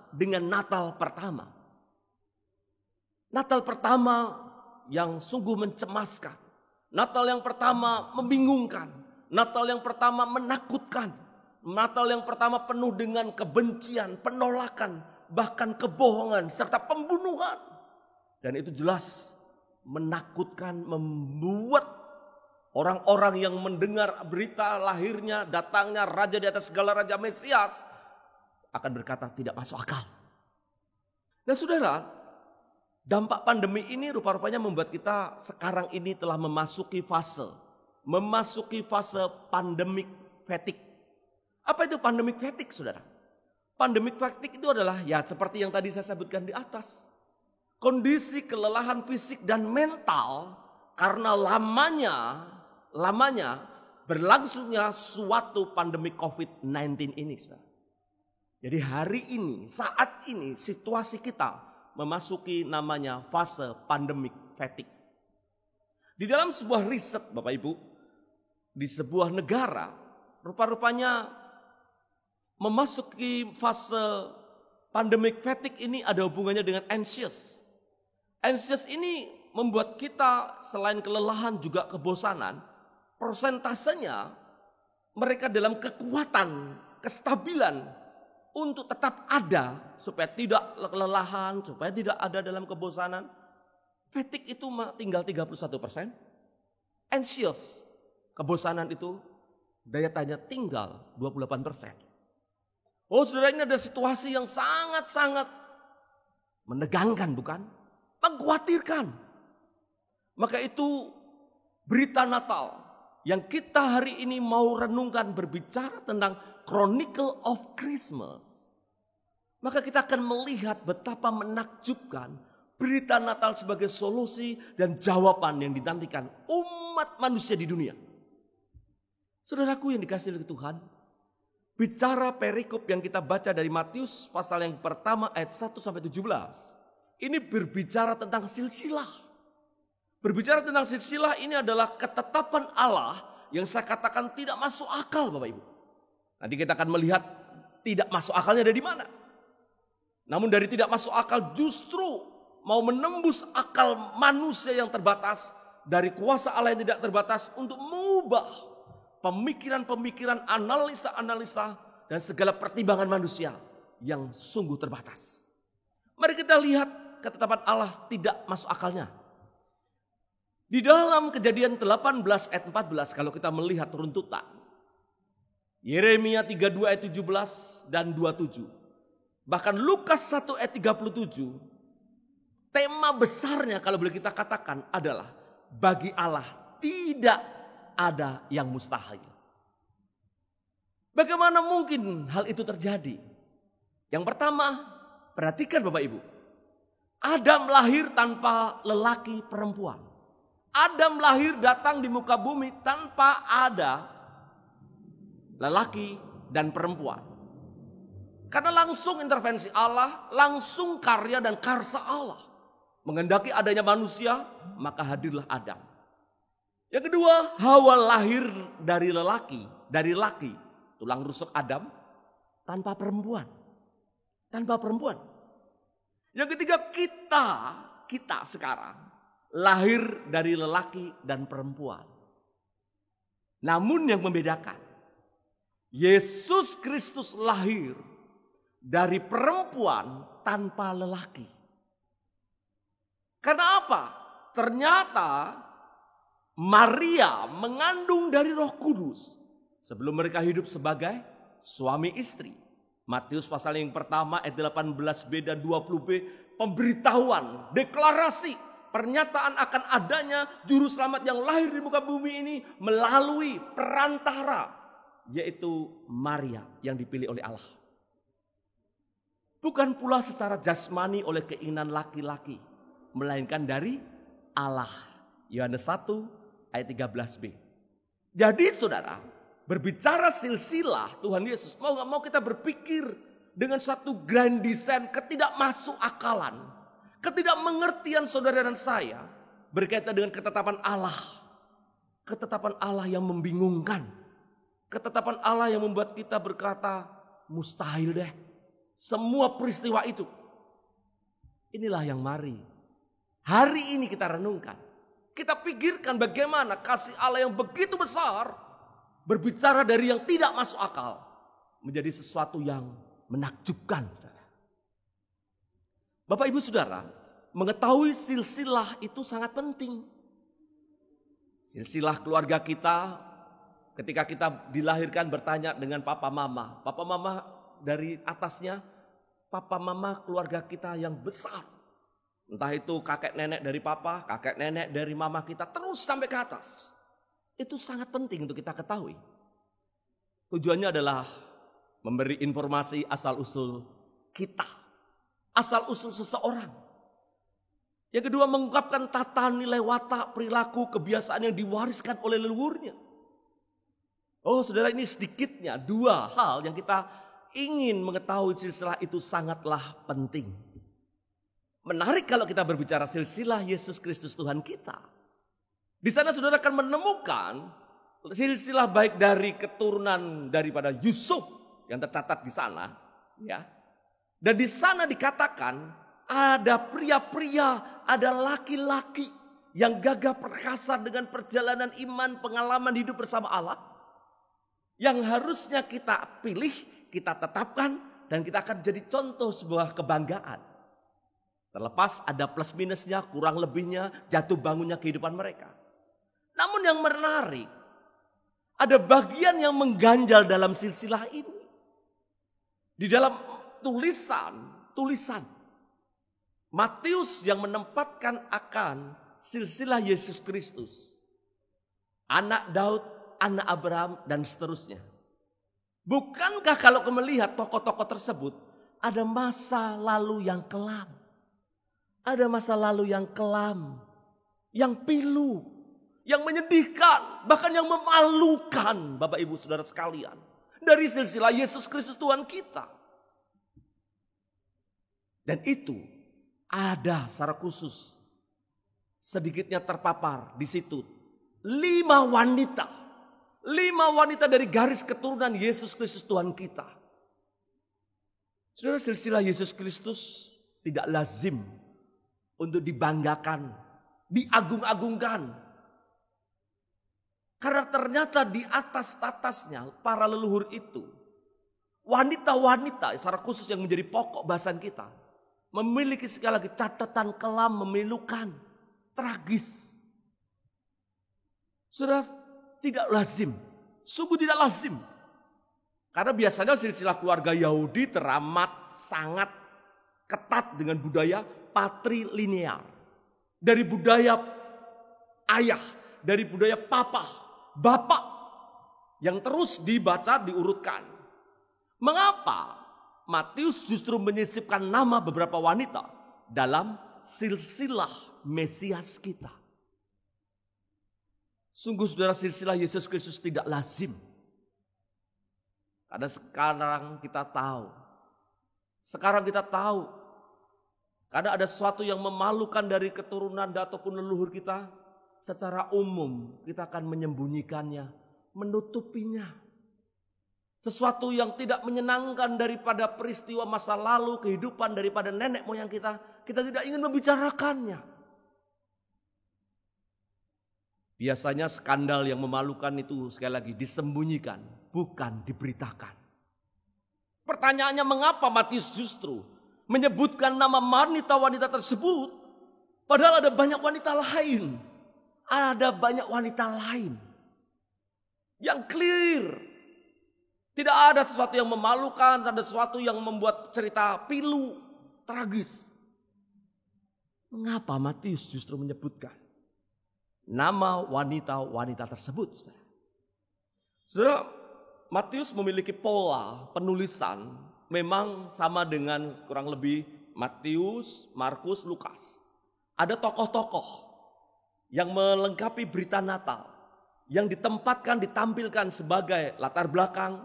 [SPEAKER 5] dengan Natal pertama. Natal pertama yang sungguh mencemaskan. Natal yang pertama membingungkan. Natal yang pertama menakutkan. Natal yang pertama penuh dengan kebencian, penolakan, bahkan kebohongan serta pembunuhan. Dan itu jelas menakutkan, membuat orang-orang yang mendengar berita lahirnya, datangnya raja di atas segala raja, Mesias, akan berkata tidak masuk akal. Nah saudara, dampak pandemi ini rupa-rupanya membuat kita sekarang ini telah memasuki fase pandemic fatigue. Apa itu pandemic fatigue, saudara? Pandemic fatigue itu adalah ya seperti yang tadi saya sebutkan di atas. Kondisi kelelahan fisik dan mental karena lamanya berlangsungnya suatu pandemi COVID-19 ini, saudara. Jadi hari ini, saat ini situasi kita memasuki namanya fase pandemic fatigue. Di dalam sebuah riset, Bapak Ibu, di sebuah negara, rupa-rupanya memasuki fase pandemic fatigue ini ada hubungannya dengan anxious. Anxious ini membuat kita selain kelelahan juga kebosanan. Persentasenya mereka dalam kekuatan, kestabilan untuk tetap ada supaya tidak kelelahan, supaya tidak ada dalam kebosanan. Fatigue itu tinggal 31%. Anxious, kebosanan itu daya tahannya tinggal 28%. Oh saudara, ini ada situasi yang sangat-sangat menegangkan, bukan? Mengkhawatirkan. Maka itu berita Natal yang kita hari ini mau renungkan berbicara tentang Chronicle of Christmas. Maka kita akan melihat betapa menakjubkan berita Natal sebagai solusi dan jawaban yang dinantikan umat manusia di dunia. Saudaraku yang dikasihi oleh Tuhan, bicara perikop yang kita baca dari Matius pasal yang pertama ayat 1-17. Ini berbicara tentang silsilah. Berbicara tentang silsilah ini adalah ketetapan Allah yang saya katakan tidak masuk akal Bapak Ibu. Nanti kita akan melihat tidak masuk akalnya dari mana. Namun dari tidak masuk akal justru mau menembus akal manusia yang terbatas dari kuasa Allah yang tidak terbatas untuk mengubah pemikiran-pemikiran, analisa-analisa dan segala pertimbangan manusia yang sungguh terbatas. Mari kita lihat ketetapan Allah tidak masuk akalnya. Di dalam Kejadian 18 ayat 14 kalau kita melihat runtutan. Yeremia 32 ayat 17 dan 27. Bahkan Lukas 1 ayat 37. Tema besarnya kalau boleh kita katakan adalah bagi Allah tidak ada yang mustahil. Bagaimana mungkin hal itu terjadi? Yang pertama, perhatikan Bapak Ibu. Adam lahir tanpa lelaki perempuan. Adam lahir datang di muka bumi tanpa ada lelaki dan perempuan. Karena langsung intervensi Allah, langsung karya dan karsa Allah. Menghendaki adanya manusia, maka hadirlah Adam. Yang kedua, Hawa lahir dari lelaki, dari laki, tulang rusuk Adam, tanpa perempuan. Tanpa perempuan. Yang ketiga, kita sekarang lahir dari lelaki dan perempuan. Namun yang membedakan, Yesus Kristus lahir dari perempuan tanpa lelaki. Karena apa? Ternyata Maria mengandung dari Roh Kudus sebelum mereka hidup sebagai suami istri. Matius pasal yang pertama ayat 18b dan 20b, pemberitahuan, deklarasi, pernyataan akan adanya juru selamat yang lahir di muka bumi ini melalui perantara, yaitu Maria yang dipilih oleh Allah. Bukan pula secara jasmani oleh keinginan laki-laki, melainkan dari Allah. Yohanes 1 ayat 13b. Jadi saudara, berbicara silsilah Tuhan Yesus, mau gak mau kita berpikir dengan satu grand design ketidakmasuk akalan, ketidakmengertian saudara dan saya berkaitan dengan ketetapan Allah. Ketetapan Allah yang membingungkan. Ketetapan Allah yang membuat kita berkata, mustahil deh. Semua peristiwa itu. Inilah yang mari hari ini kita renungkan. Kita pikirkan bagaimana kasih Allah yang begitu besar berbicara dari yang tidak masuk akal menjadi sesuatu yang menakjubkan. Bapak Ibu Saudara, mengetahui silsilah itu sangat penting. Silsilah keluarga kita ketika kita dilahirkan bertanya dengan papa mama. Papa mama dari atasnya, papa mama keluarga kita yang besar. Entah itu kakek nenek dari papa, kakek nenek dari mama kita, terus sampai ke atas. Itu sangat penting untuk kita ketahui. Tujuannya adalah memberi informasi asal-usul kita. Asal-usul seseorang. Yang kedua, mengungkapkan tata nilai watak, perilaku, kebiasaan yang diwariskan oleh leluhurnya. Oh saudara, ini sedikitnya dua hal yang kita ingin mengetahui silsilah itu sangatlah penting. Menarik kalau kita berbicara silsilah Yesus Kristus Tuhan kita. Di sana saudara akan menemukan silsilah baik dari keturunan daripada Yusuf yang tercatat di sana, ya. Dan di sana dikatakan ada pria-pria, ada laki-laki yang gagah perkasa dengan perjalanan iman, pengalaman hidup bersama Allah. Yang harusnya kita pilih, kita tetapkan, dan kita akan jadi contoh sebuah kebanggaan. Terlepas ada plus minusnya, kurang lebihnya, jatuh bangunnya kehidupan mereka. Namun yang menarik, ada bagian yang mengganjal dalam silsilah ini. Di dalam tulisan Matius yang menempatkan akan silsilah Yesus Kristus, anak Daud, anak Abraham, dan seterusnya. Bukankah kalau melihat tokoh-tokoh tersebut, ada masa lalu yang kelam. Ada masa lalu yang kelam, yang pilu, yang menyedihkan, bahkan yang memalukan, Bapak Ibu Saudara sekalian. Dari silsilah Yesus Kristus Tuhan kita. Dan itu ada secara khusus, sedikitnya terpapar di situ. 5 wanita dari garis keturunan Yesus Kristus Tuhan kita. Saudara, silsilah Yesus Kristus tidak lazim untuk dibanggakan, diagung-agungkan. Karena ternyata di atas para leluhur itu, wanita-wanita secara khusus yang menjadi pokok bahasan kita, memiliki sekali lagi catatan kelam, memilukan, tragis. Saudara, tidak lazim, sungguh tidak lazim. Karena biasanya silsilah keluarga Yahudi teramat sangat ketat dengan budaya patrilinear. Dari budaya ayah, dari budaya bapak, yang terus dibaca, diurutkan. Mengapa Matius justru menyisipkan nama beberapa wanita dalam silsilah Mesias kita? Sungguh saudara, silsilah Yesus Kristus tidak lazim. Karena sekarang kita tahu. Karena ada sesuatu yang memalukan dari keturunan ataupun leluhur kita. Secara umum kita akan menyembunyikannya, menutupinya. Sesuatu yang tidak menyenangkan daripada peristiwa masa lalu, kehidupan daripada nenek moyang kita tidak ingin membicarakannya. Biasanya skandal yang memalukan itu sekali lagi disembunyikan, bukan diberitakan. Pertanyaannya, mengapa Matius justru menyebutkan nama wanita-wanita tersebut? Padahal ada banyak wanita lain. Ada banyak wanita lain yang clear. Tidak ada sesuatu yang memalukan, ada sesuatu yang membuat cerita pilu, tragis. Mengapa Matius justru menyebutkan nama wanita-wanita tersebut? Saudara, Matius memiliki pola penulisan memang sama dengan kurang lebih Matius, Markus, Lukas. Ada tokoh-tokoh yang melengkapi berita Natal, yang ditampilkan sebagai latar belakang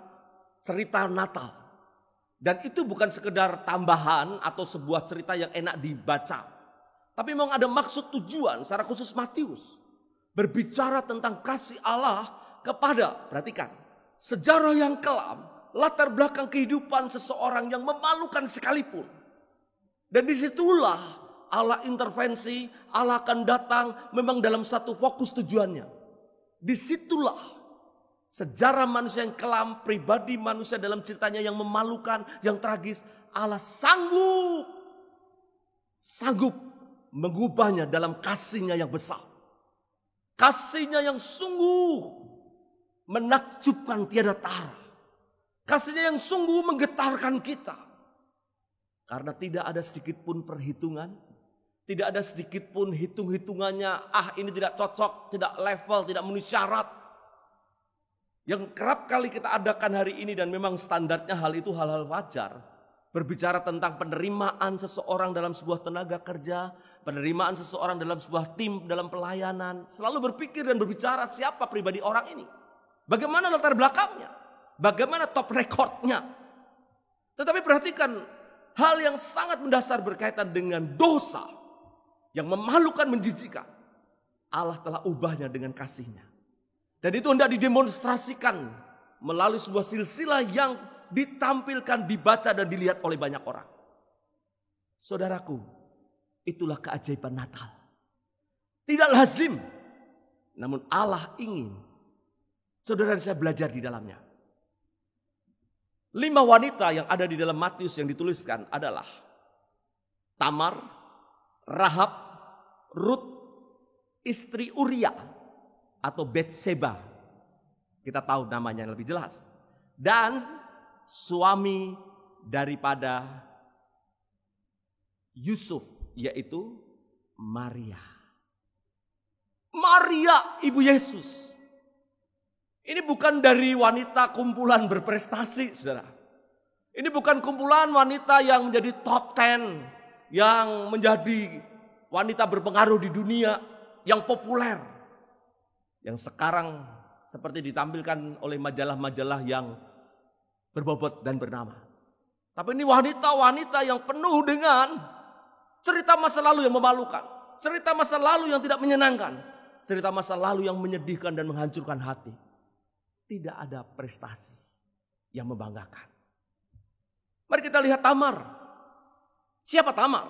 [SPEAKER 5] cerita Natal. Dan itu bukan sekedar tambahan atau sebuah cerita yang enak dibaca. Tapi memang ada maksud tujuan secara khusus Matius. Berbicara tentang kasih Allah kepada, perhatikan, sejarah yang kelam, latar belakang kehidupan seseorang yang memalukan sekalipun. Dan disitulah Allah intervensi, Allah akan datang memang dalam satu fokus tujuannya. Disitulah sejarah manusia yang kelam, pribadi manusia dalam ceritanya yang memalukan, yang tragis. Allah sanggup mengubahnya dalam kasihnya yang besar. Kasihnya yang sungguh menakjubkan tiada tara. Kasihnya yang sungguh menggetarkan kita. Karena tidak ada sedikit pun perhitungan. Tidak ada sedikit pun hitung-hitungannya. Ini tidak cocok, tidak level, tidak memenuhi syarat. Yang kerap kali kita adakan hari ini dan memang standarnya hal itu hal-hal wajar. Berbicara tentang penerimaan seseorang dalam sebuah tenaga kerja, penerimaan seseorang dalam sebuah tim, dalam pelayanan. Selalu berpikir dan berbicara siapa pribadi orang ini. Bagaimana latar belakangnya, bagaimana top recordnya. Tetapi perhatikan hal yang sangat mendasar berkaitan dengan dosa yang memalukan, menjijikkan. Allah telah ubahnya dengan kasihnya. Dan itu hendak didemonstrasikan melalui sebuah silsilah yang ditampilkan, dibaca dan dilihat oleh banyak orang. Saudaraku, itulah keajaiban Natal. Tidak lazim, namun Allah ingin saudara dan saya belajar di dalamnya. 5 wanita yang ada di dalam Matius yang dituliskan adalah Tamar, Rahab, Rut, istri Uria atau Betseba. Kita tahu namanya yang lebih jelas. Dan suami daripada Yusuf, yaitu Maria. Maria, ibu Yesus. Ini bukan dari wanita kumpulan berprestasi, saudara. Ini bukan kumpulan wanita yang menjadi top 10, yang menjadi wanita berpengaruh di dunia, yang populer. Yang sekarang seperti ditampilkan oleh majalah-majalah yang berbobot dan bernama. Tapi ini wanita-wanita yang penuh dengan cerita masa lalu yang memalukan. Cerita masa lalu yang tidak menyenangkan. Cerita masa lalu yang menyedihkan dan menghancurkan hati. Tidak ada prestasi yang membanggakan. Mari kita lihat Tamar. Siapa Tamar?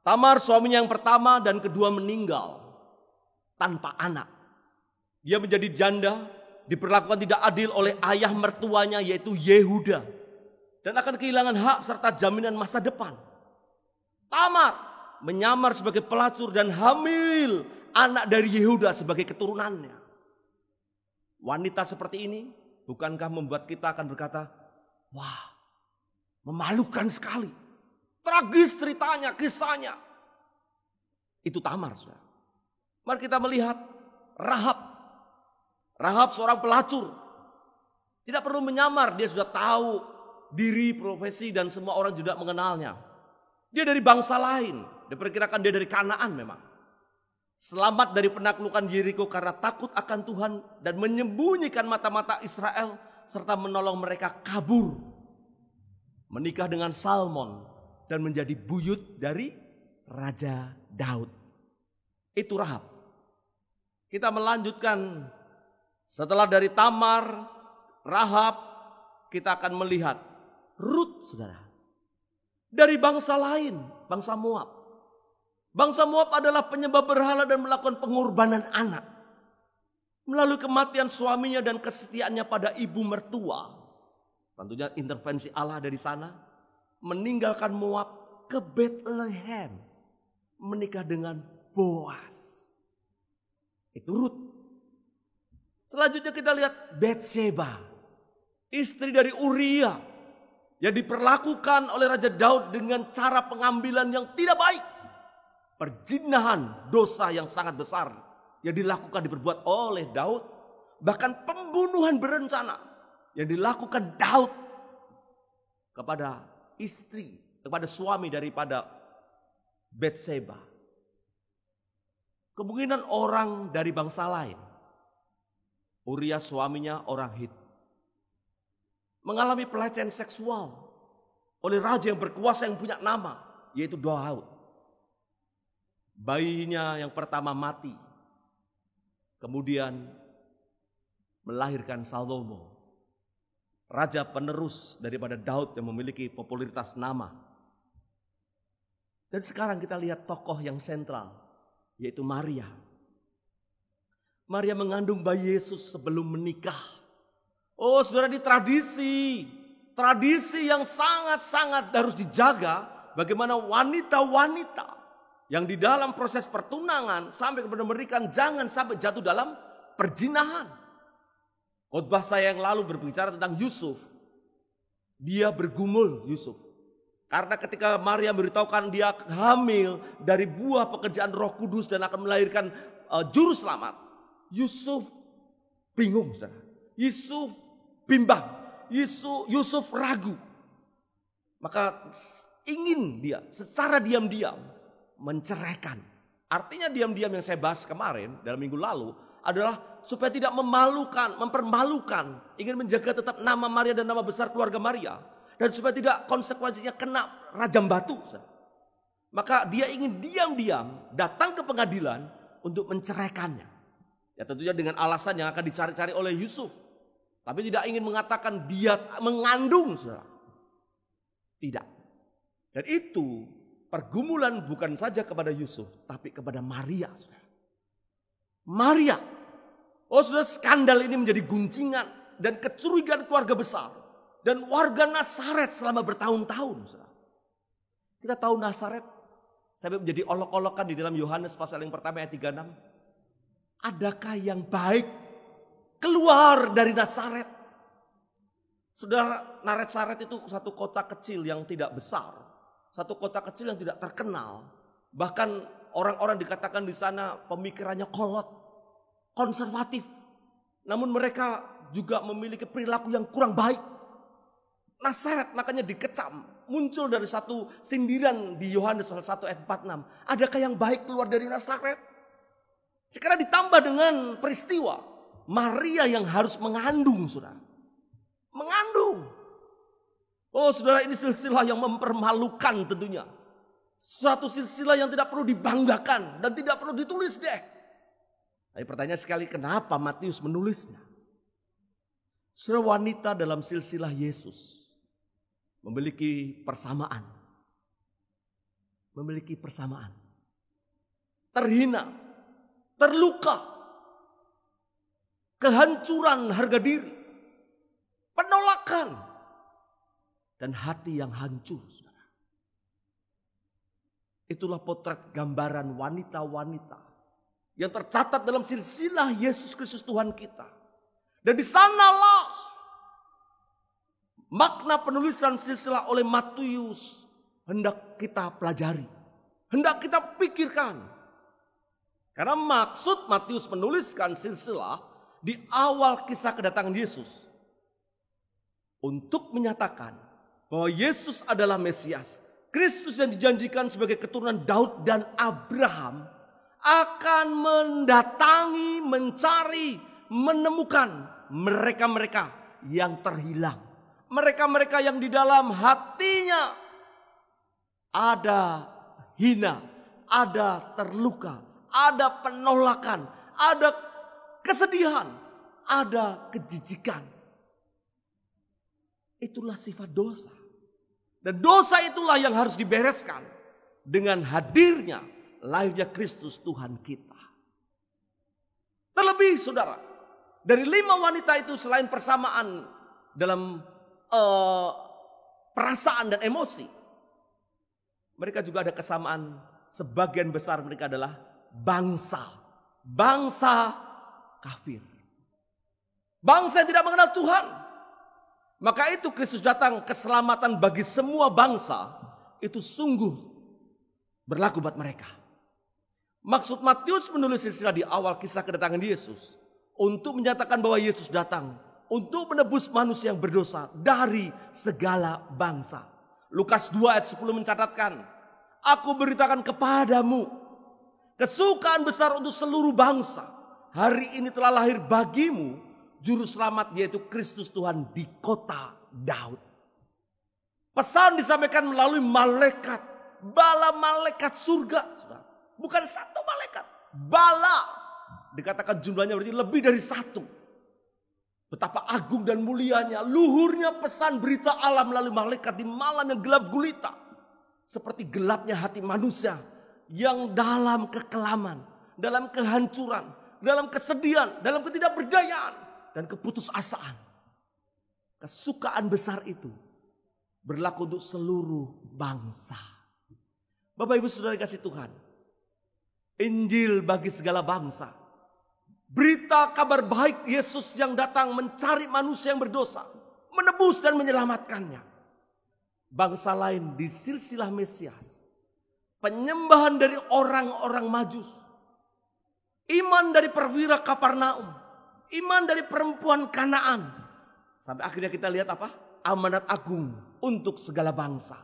[SPEAKER 5] Tamar suaminya yang pertama dan kedua meninggal tanpa anak. Dia menjadi janda, diperlakukan tidak adil oleh ayah mertuanya yaitu Yehuda. Dan akan kehilangan hak serta jaminan masa depan. Tamar menyamar sebagai pelacur dan hamil anak dari Yehuda sebagai keturunannya. Wanita seperti ini bukankah membuat kita akan berkata, wah, memalukan sekali. Tragis ceritanya, kisahnya. Itu Tamar, saudara. Mari kita melihat Rahab. Rahab seorang pelacur. Tidak perlu menyamar, dia sudah tahu diri, profesi, dan semua orang juga mengenalnya. Dia dari bangsa lain, diperkirakan dia dari Kanaan memang. Selamat dari penaklukan Yeriko karena takut akan Tuhan dan menyembunyikan mata-mata Israel serta menolong mereka kabur. Menikah dengan Salmon dan menjadi buyut dari Raja Daud. Itu Rahab. Kita melanjutkan. Setelah dari Tamar, Rahab, kita akan melihat Rut, saudara. Dari bangsa lain, bangsa Moab. Bangsa Moab adalah penyembah berhala dan melakukan pengorbanan anak. Melalui kematian suaminya dan kesetiaannya pada ibu mertua. Tentunya intervensi Allah dari sana. Meninggalkan Moab ke Bethlehem. Menikah dengan Boas. Itu Rut. Selanjutnya kita lihat Batseba, istri dari Uria yang diperlakukan oleh Raja Daud dengan cara pengambilan yang tidak baik. Perzinahan, dosa yang sangat besar yang dilakukan diperbuat oleh Daud. Bahkan pembunuhan berencana yang dilakukan Daud kepada istri, kepada suami daripada Batseba. Kemungkinan orang dari bangsa lain. Uria suaminya orang Het. Mengalami pelecehan seksual oleh raja yang berkuasa yang punya nama, yaitu Daud. Bayinya yang pertama mati. Kemudian melahirkan Salomo. Raja penerus daripada Daud yang memiliki popularitas nama. Dan sekarang kita lihat tokoh yang sentral, yaitu Maria. Maria mengandung bayi Yesus sebelum menikah. Oh saudara, ini tradisi. Tradisi yang sangat-sangat harus dijaga. Bagaimana wanita-wanita yang di dalam proses pertunangan sampai kepada memberikan, jangan sampai jatuh dalam perzinahan. Khotbah saya yang lalu berbicara tentang Yusuf. Dia bergumul Yusuf. Karena ketika Maria memberitahukan dia hamil dari buah pekerjaan Roh Kudus dan akan melahirkan juru selamat. Yusuf bingung, saudara. Yusuf bimbang. Yusuf ragu. Maka ingin dia secara diam-diam menceraikan. Artinya diam-diam yang saya bahas kemarin dalam minggu lalu adalah supaya tidak memalukan, mempermalukan. Ingin menjaga tetap nama Maria dan nama besar keluarga Maria. Dan supaya tidak konsekuensinya kena rajam batu. Saudara. Maka dia ingin diam-diam datang ke pengadilan untuk menceraikannya. Ya tentunya dengan alasan yang akan dicari-cari oleh Yusuf. Tapi tidak ingin mengatakan dia mengandung, saudara. Tidak. Dan itu pergumulan bukan saja kepada Yusuf, tapi kepada Maria, saudara. Maria. Oh saudara, skandal ini menjadi guncingan dan kecurigaan keluarga besar. Dan warga Nazaret selama bertahun-tahun, saudara. Kita tahu Nazaret sampai menjadi olok-olokan di dalam Yohanes pasal yang pertama ayat 36. Adakah yang baik keluar dari Nazaret? Saudara, Nazaret itu satu kota kecil yang tidak besar. Satu kota kecil yang tidak terkenal. Bahkan orang-orang dikatakan di sana pemikirannya kolot, konservatif. Namun mereka juga memiliki perilaku yang kurang baik. Nazaret makanya dikecam. Muncul dari satu sindiran di Yohanes 1 ayat 46. Adakah yang baik keluar dari Nazaret? Sekarang ditambah dengan peristiwa Maria yang harus mengandung, saudara. Mengandung. Oh saudara, ini silsilah yang mempermalukan tentunya. Suatu silsilah yang tidak perlu dibanggakan dan tidak perlu ditulis deh. Tapi pertanyaan sekali, kenapa Matius menulisnya? Saudara, wanita dalam silsilah Yesus memiliki persamaan. Memiliki persamaan. Terhina, terluka, kehancuran harga diri, penolakan, dan hati yang hancur. Saudara. Itulah potret gambaran wanita-wanita yang tercatat dalam silsilah Yesus Kristus Tuhan kita. Dan di sanalah makna penulisan silsilah oleh Matius hendak kita pelajari, hendak kita pikirkan. Karena maksud Matius menuliskan silsilah di awal kisah kedatangan Yesus untuk menyatakan bahwa Yesus adalah Mesias, Kristus yang dijanjikan sebagai keturunan Daud dan Abraham akan mendatangi, mencari, menemukan mereka-mereka yang terhilang. Mereka-mereka yang di dalam hatinya ada hina, ada terluka, ada penolakan, ada kesedihan, ada kejijikan. Itulah sifat dosa. Dan dosa itulah yang harus dibereskan dengan hadirnya, lahirnya Kristus Tuhan kita. Terlebih saudara, dari 5 wanita itu selain persamaan dalam perasaan dan emosi, mereka juga ada kesamaan. Sebagian besar mereka adalah bangsa kafir, bangsa yang tidak mengenal Tuhan. Maka itu Kristus datang, keselamatan bagi semua bangsa itu sungguh berlaku buat mereka. Maksud Matius menulis silsilah di awal kisah kedatangan Yesus untuk menyatakan bahwa Yesus datang untuk menebus manusia yang berdosa dari segala bangsa. Lukas 2 ayat 10 mencatatkan, aku beritakan kepadamu kesukaan besar untuk seluruh bangsa. Hari ini telah lahir bagimu Juru Selamat, yaitu Kristus Tuhan di kota Daud. Pesan disampaikan melalui malaikat, bala malaikat surga. Bukan satu malaikat, bala. Dikatakan jumlahnya berarti lebih dari 1. Betapa agung dan mulianya, luhurnya pesan berita Allah melalui malaikat di malam yang gelap gulita. Seperti gelapnya hati manusia yang dalam kekelaman, dalam kehancuran, dalam kesedihan, dalam ketidakberdayaan, dan keputusasaan. Kesukaan besar itu berlaku untuk seluruh bangsa. Bapak Ibu Saudara kasih Tuhan, Injil bagi segala bangsa. Berita kabar baik Yesus yang datang mencari manusia yang berdosa, menebus dan menyelamatkannya. Bangsa lain di silsilah Mesias, penyembahan dari orang-orang Majus, iman dari perwira Kapernaum, iman dari perempuan Kanaan. Sampai akhirnya kita lihat apa? Amanat agung untuk segala bangsa.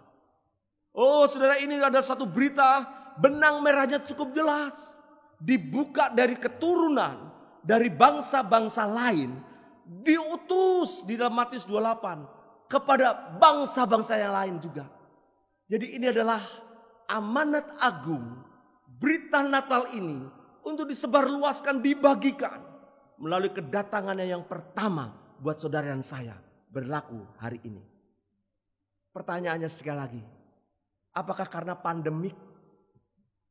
[SPEAKER 5] Oh saudara, ini ada satu berita, benang merahnya cukup jelas. Dibuka dari keturunan, dari bangsa-bangsa lain, diutus di dalam Matius 28 kepada bangsa-bangsa yang lain juga. Jadi ini adalah amanat agung, berita Natal ini untuk disebarluaskan, dibagikan melalui kedatangannya yang pertama buat saudara dan saya, berlaku hari ini. Pertanyaannya sekali lagi, apakah karena pandemik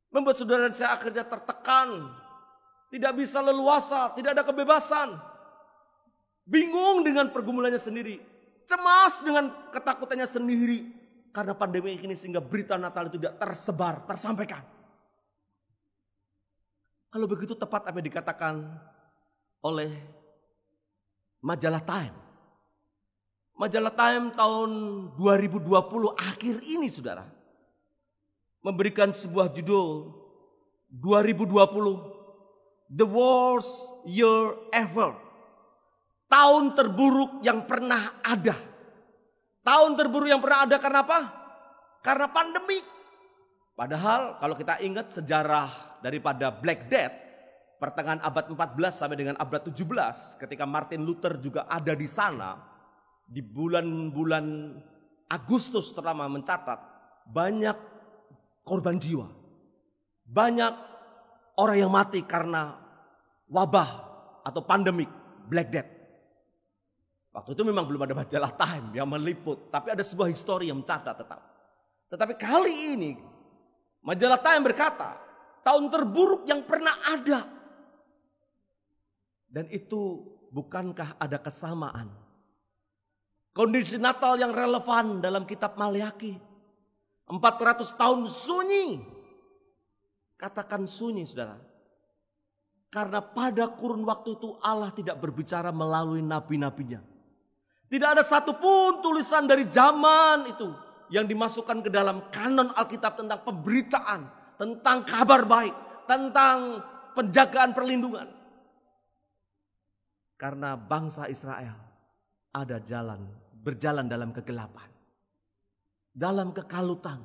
[SPEAKER 5] membuat saudara dan saya akhirnya tertekan, tidak bisa leluasa, tidak ada kebebasan, bingung dengan pergumulannya sendiri, cemas dengan ketakutannya sendiri karena pandemi ini, sehingga berita Natal itu tidak tersebar, tersampaikan? Kalau begitu tepat apa yang dikatakan oleh majalah Time. Majalah Time tahun 2020 akhir ini saudara memberikan sebuah judul 2020, the worst year ever. Tahun terburuk yang pernah ada. Tahun terburuk yang pernah ada karena apa? Karena pandemi. Padahal kalau kita ingat sejarah daripada Black Death, pertengahan abad 14 sampai dengan abad 17, ketika Martin Luther juga ada di sana, di bulan-bulan Agustus terutama mencatat banyak korban jiwa. Banyak orang yang mati karena wabah atau pandemik Black Death. Waktu itu memang belum ada majalah Time yang meliput, tapi ada sebuah histori yang mencatat tetap. Tetapi kali ini majalah Time berkata, tahun terburuk yang pernah ada. Dan itu bukankah ada kesamaan? Kondisi Natal yang relevan dalam kitab Maleakhi. 400 tahun sunyi. Katakan sunyi, saudara. Karena pada kurun waktu itu Allah tidak berbicara melalui nabi-nabinya. Tidak ada satupun tulisan dari zaman itu yang dimasukkan ke dalam kanon Alkitab tentang pemberitaan, tentang kabar baik, tentang penjagaan perlindungan. Karena bangsa Israel ada berjalan dalam kegelapan, dalam kekalutan,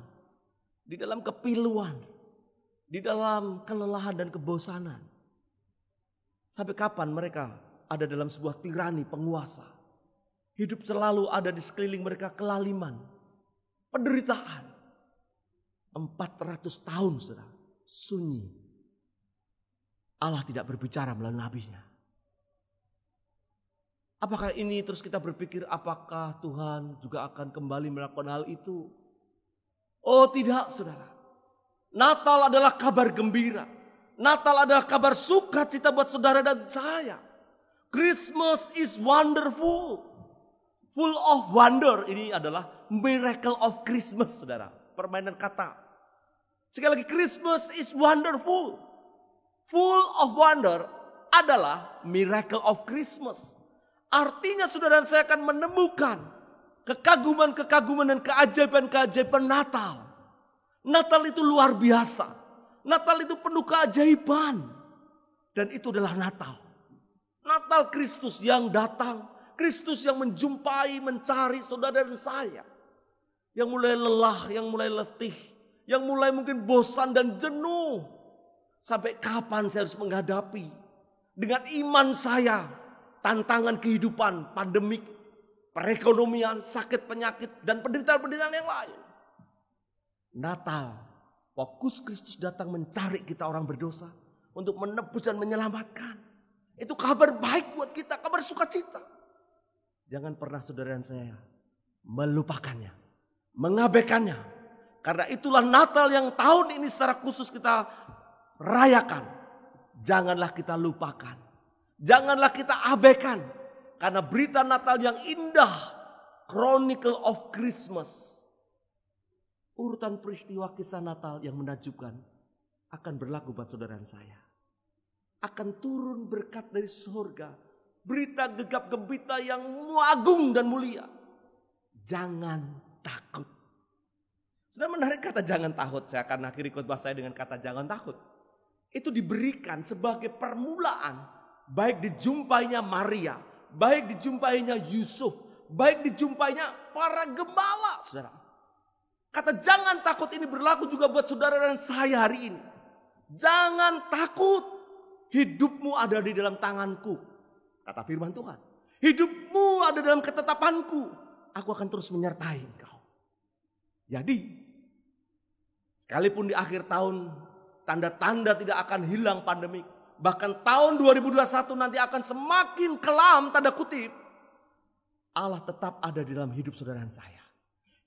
[SPEAKER 5] di dalam kepiluan, di dalam kelelahan dan kebosanan. Sampai kapan mereka ada dalam sebuah tirani penguasa? Hidup selalu ada di sekeliling mereka kelaliman, penderitaan. 400 tahun saudara, sunyi. Allah tidak berbicara melalui nabinya. Apakah ini terus kita berpikir apakah Tuhan juga akan kembali melakukan hal itu? Oh tidak saudara. Natal adalah kabar gembira. Natal adalah kabar sukacita buat saudara dan saya. Christmas is wonderful. Full of wonder, ini adalah miracle of Christmas, saudara. Permainan kata. Sekali lagi, Christmas is wonderful. Full of wonder adalah miracle of Christmas. Artinya saudara dan saya akan menemukan kekaguman-kekaguman dan keajaiban-keajaiban Natal. Natal itu luar biasa. Natal itu penuh keajaiban. Dan itu adalah Natal. Natal Kristus yang datang. Kristus yang menjumpai, mencari saudara dan saya. Yang mulai lelah, yang mulai letih. Yang mulai mungkin bosan dan jenuh. Sampai kapan saya harus menghadapi. Dengan iman saya. Tantangan kehidupan, pandemik, perekonomian, sakit penyakit. Dan penderitaan-penderitaan yang lain. Natal. Fokus Kristus datang mencari kita orang berdosa. Untuk menebus dan menyelamatkan. Itu kabar baik buat kita. Kabar sukacita. Jangan pernah saudara dan saya melupakannya, mengabaikannya. Karena itulah Natal yang tahun ini secara khusus kita rayakan. Janganlah kita lupakan. Janganlah kita abaikan. Karena berita Natal yang indah, Chronicle of Christmas. Urutan peristiwa kisah Natal yang menakjubkan akan berlaku buat saudara dan saya. Akan turun berkat dari surga. Berita gegap gempita yang agung dan mulia. Jangan takut. Sudah menarik kata jangan takut. Saya akan akhiri khotbah saya dengan kata jangan takut. Itu diberikan sebagai permulaan. Baik dijumpainya Maria. Baik dijumpainya Yusuf. Baik dijumpainya para gembala. Saudara. Kata jangan takut ini berlaku juga buat saudara dan saya hari ini. Jangan takut. Hidupmu ada di dalam tanganku. Kata firman Tuhan. Hidupmu ada dalam ketetapanku. Aku akan terus menyertai engkau. Jadi. Sekalipun di akhir tahun. Tanda-tanda tidak akan hilang pandemik. Bahkan tahun 2021 nanti akan semakin kelam tanda kutip. Allah tetap ada di dalam hidup saudara dan saya.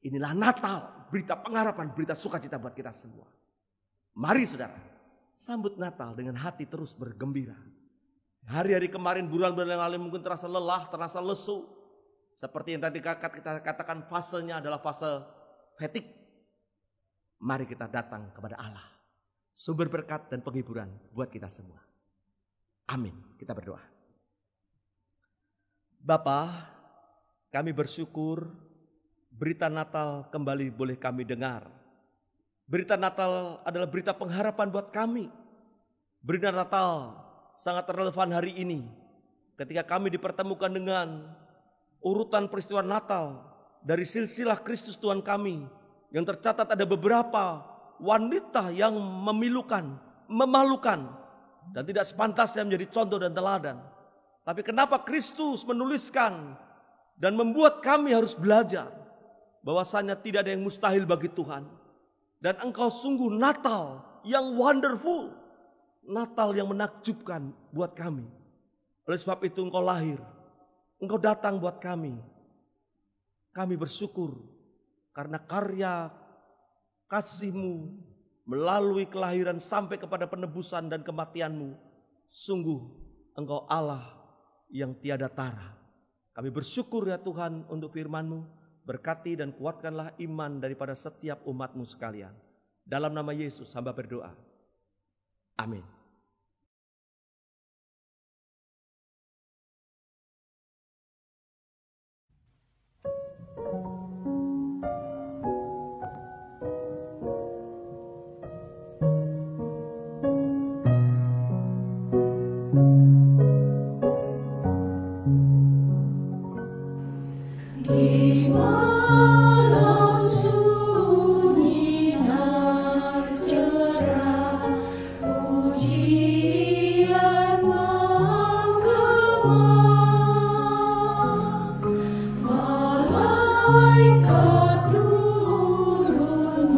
[SPEAKER 5] Inilah Natal. Berita pengharapan. Berita sukacita buat kita semua. Mari saudara. Sambut Natal dengan hati terus bergembira. Hari-hari kemarin, bulan-bulan yang lalu mungkin terasa lelah, terasa lesu. Seperti yang tadi kita katakan fasenya adalah fase fatigue. Mari kita datang kepada Allah. Sumber berkat dan penghiburan buat kita semua. Amin. Kita berdoa. Bapa, kami bersyukur berita Natal kembali boleh kami dengar. Berita Natal adalah berita pengharapan buat kami. Berita Natal sangat relevan hari ini ketika kami dipertemukan dengan urutan peristiwa Natal dari silsilah Kristus Tuhan kami, yang tercatat ada beberapa wanita yang memilukan, memalukan, dan tidak sepantasnya menjadi contoh dan teladan. Tapi kenapa Kristus menuliskan dan membuat kami harus belajar bahwasanya tidak ada yang mustahil bagi Tuhan. Dan engkau sungguh Natal yang wonderful, Natal yang menakjubkan buat kami. Oleh sebab itu engkau lahir, engkau datang buat kami. Kami bersyukur karena karya kasih-Mu melalui kelahiran sampai kepada penebusan dan kematian-Mu. Sungguh engkau Allah yang tiada tara. Kami bersyukur ya Tuhan untuk firman-Mu. Berkati dan kuatkanlah iman daripada setiap umat-Mu sekalian. Dalam nama Yesus hamba berdoa. Amin.
[SPEAKER 6] Di malam sunyi nan cerah, pujian menggema, malaikat turun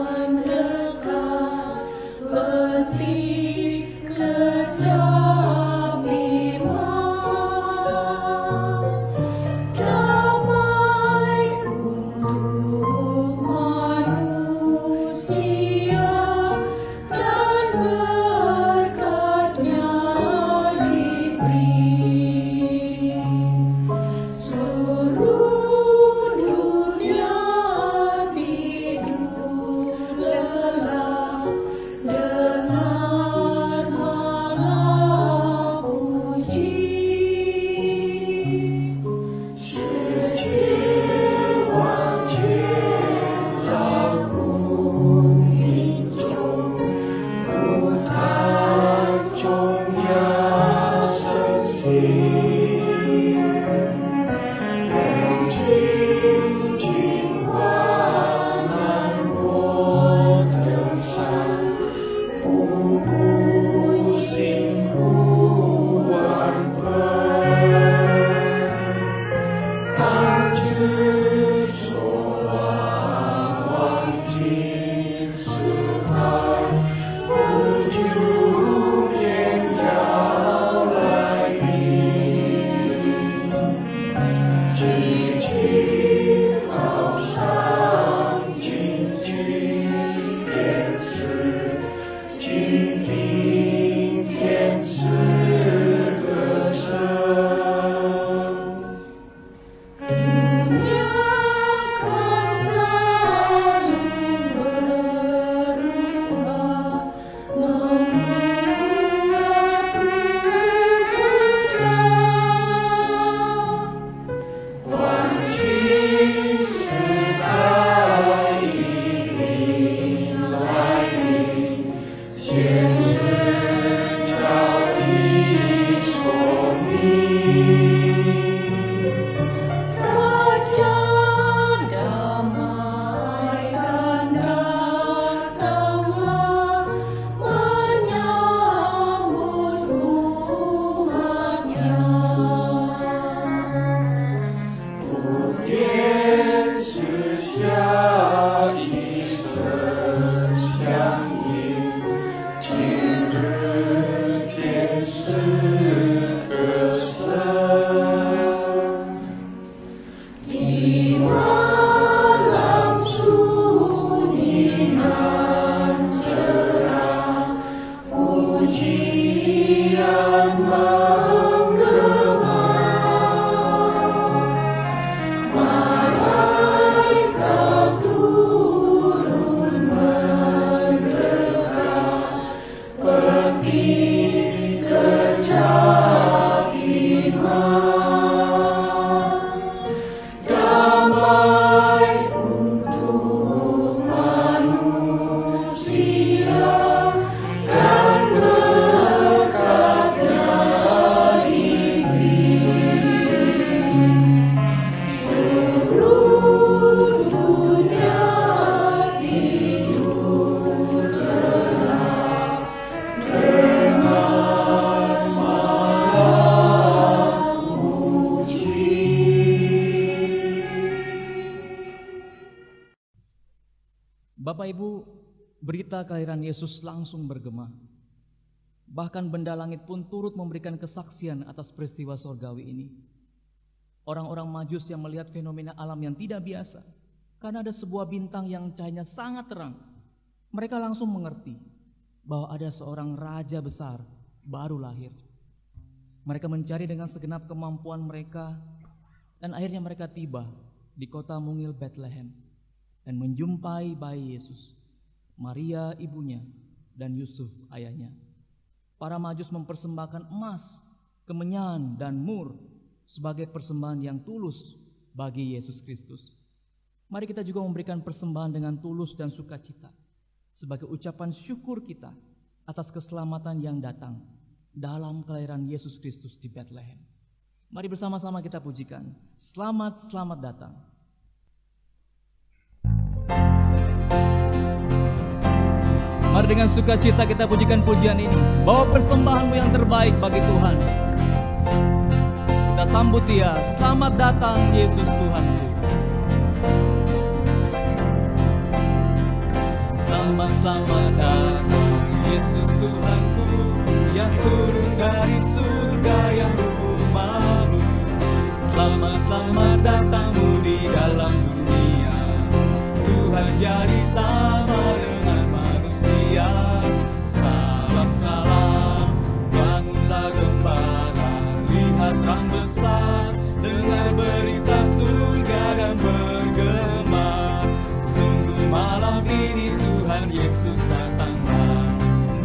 [SPEAKER 6] mendekat, petik kecapi mas. Damai untuk manusia dan berkat-Nya diberi.
[SPEAKER 1] Bapak Ibu, berita kelahiran Yesus langsung bergema. Bahkan benda langit pun turut memberikan kesaksian atas peristiwa surgawi ini. Orang-orang Majus yang melihat fenomena alam yang tidak biasa, karena ada sebuah bintang yang cahayanya sangat terang, mereka langsung mengerti bahwa ada seorang raja besar baru lahir. Mereka mencari dengan segenap kemampuan mereka, dan akhirnya mereka tiba di kota mungil Bethlehem dan menjumpai bayi Yesus, Maria ibunya, dan Yusuf ayahnya. Para Majus mempersembahkan emas, kemenyan, dan mur sebagai persembahan yang tulus bagi Yesus Kristus. Mari kita juga memberikan persembahan dengan tulus dan sukacita sebagai ucapan syukur kita atas keselamatan yang datang dalam kelahiran Yesus Kristus di Bethlehem. Mari bersama-sama kita pujikan. Selamat, selamat datang. Mari dengan sukacita kita pujikan pujian ini. Bawa persembahanmu yang terbaik bagi Tuhan. Kita sambut Dia. Selamat datang Yesus Tuhanku.
[SPEAKER 3] Selamat, selamat datang Yesus Tuhanku, yang turun dari surga yang malu. Selamat, selamat datangmu di dalam dunia. Tuhan jadi sama dengan manusia. Salam, salam, bangunlah gembala, lihat terang besar, dengar berita surga dan bergema. Sungguh malam ini Tuhan Yesus datanglah,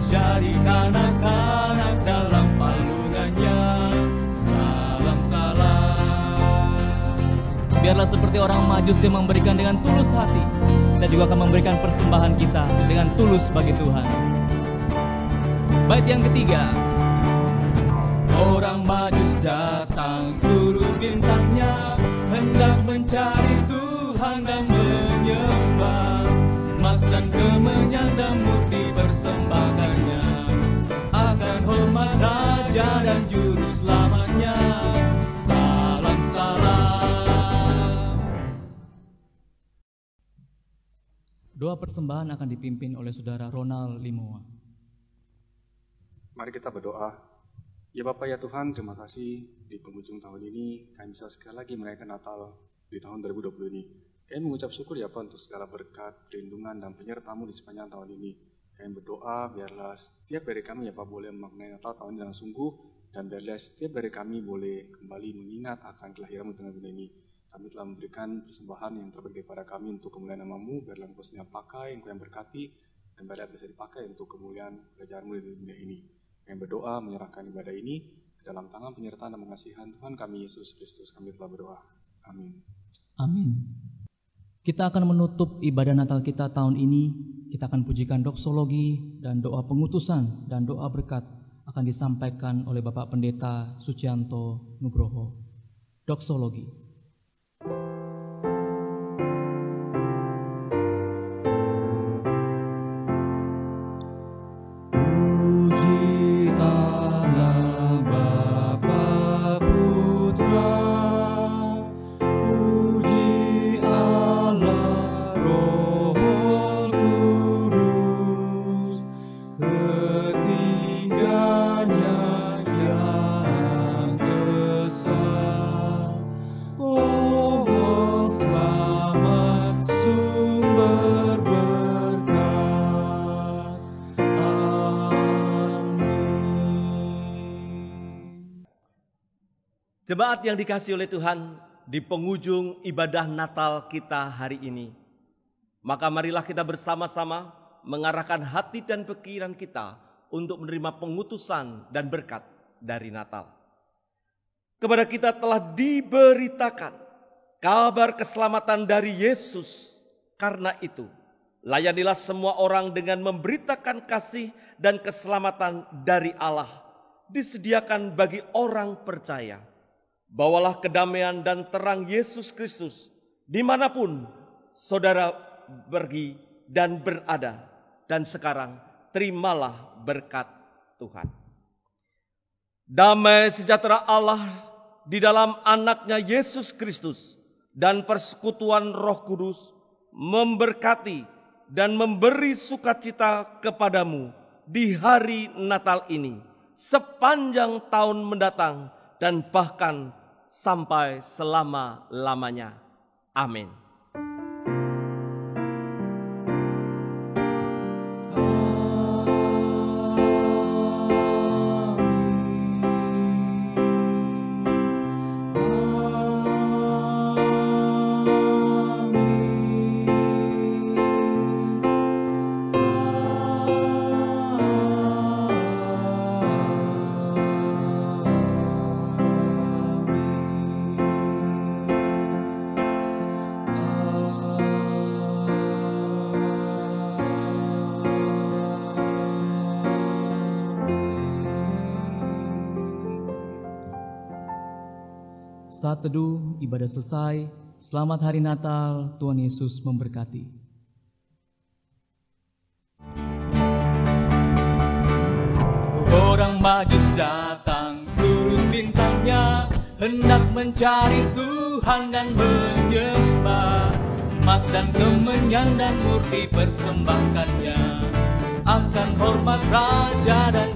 [SPEAKER 3] jadi anak-anak dalam palungannya. Salam, salam.
[SPEAKER 1] Biarlah seperti orang Majus yang memberikan dengan tulus hati, kita juga akan memberikan persembahan kita dengan tulus bagi Tuhan. Bait yang ketiga.
[SPEAKER 3] Orang Majus datang turun bintangnya, hendak mencari Tuhan dan menyembah. Emas dan kemenyan dan mur dipersembahkannya, akan hormat Raja dan Juru Selamatnya. Salam, salam.
[SPEAKER 1] Doa persembahan akan dipimpin oleh Saudara Ronald Limoa.
[SPEAKER 7] Mari kita berdoa. Ya Bapa ya Tuhan, terima kasih di penghujung tahun ini kami bisa sekali lagi merayakan Natal di tahun 2020 ini. Kami mengucap syukur ya Pak untuk segala berkat, perlindungan, dan penyertamu di sepanjang tahun ini. Kami berdoa biarlah setiap dari kami ya Pak boleh memaknai Natal tahun ini dengan sungguh, dan biarlah setiap dari kami boleh kembali mengingat akan kelahiranmu di tengah dunia ini. Kami telah memberikan persembahan yang terbaik kepada kami untuk kemuliaan nama-Mu, biarlah Engkau sendiri pakai, Engkau yang berkati, dan biarlah bisa dipakai untuk kemuliaan kerajaan-Mu di dunia ini. Kami berdoa menyerahkan ibadah ini ke dalam tangan penyertaan dan pengasihan Tuhan kami Yesus Kristus. Kami telah berdoa. Amin.
[SPEAKER 1] Amin. Kita akan menutup ibadah Natal kita tahun ini. Kita akan pujikan doksologi dan doa pengutusan dan doa berkat akan disampaikan oleh Bapak Pendeta Sucianto Nugroho. Doksologi.
[SPEAKER 5] Jemaat yang dikasihi oleh Tuhan, di penghujung ibadah Natal kita hari ini, maka marilah kita bersama-sama mengarahkan hati dan pikiran kita untuk menerima pengutusan dan berkat dari Natal. Kepada kita telah diberitakan kabar keselamatan dari Yesus. Karena itu, layanilah semua orang dengan memberitakan kasih dan keselamatan dari Allah disediakan bagi orang percaya. Bawalah kedamaian dan terang Yesus Kristus dimanapun saudara pergi dan berada. Dan sekarang terimalah berkat Tuhan. Damai sejahtera Allah di dalam anaknya Yesus Kristus dan persekutuan Roh Kudus memberkati, dan memberi sukacita kepadamu di hari Natal ini, sepanjang tahun mendatang, dan bahkan sampai selama-lamanya. Amin.
[SPEAKER 1] Saat teduh, ibadah selesai. Selamat Hari Natal, Tuhan Yesus memberkati.
[SPEAKER 3] Orang Majus datang turun bintangnya, hendak mencari Tuhan dan menyembah. Emas dan kemenyan dan murni persembahkannya, akan hormat raja dan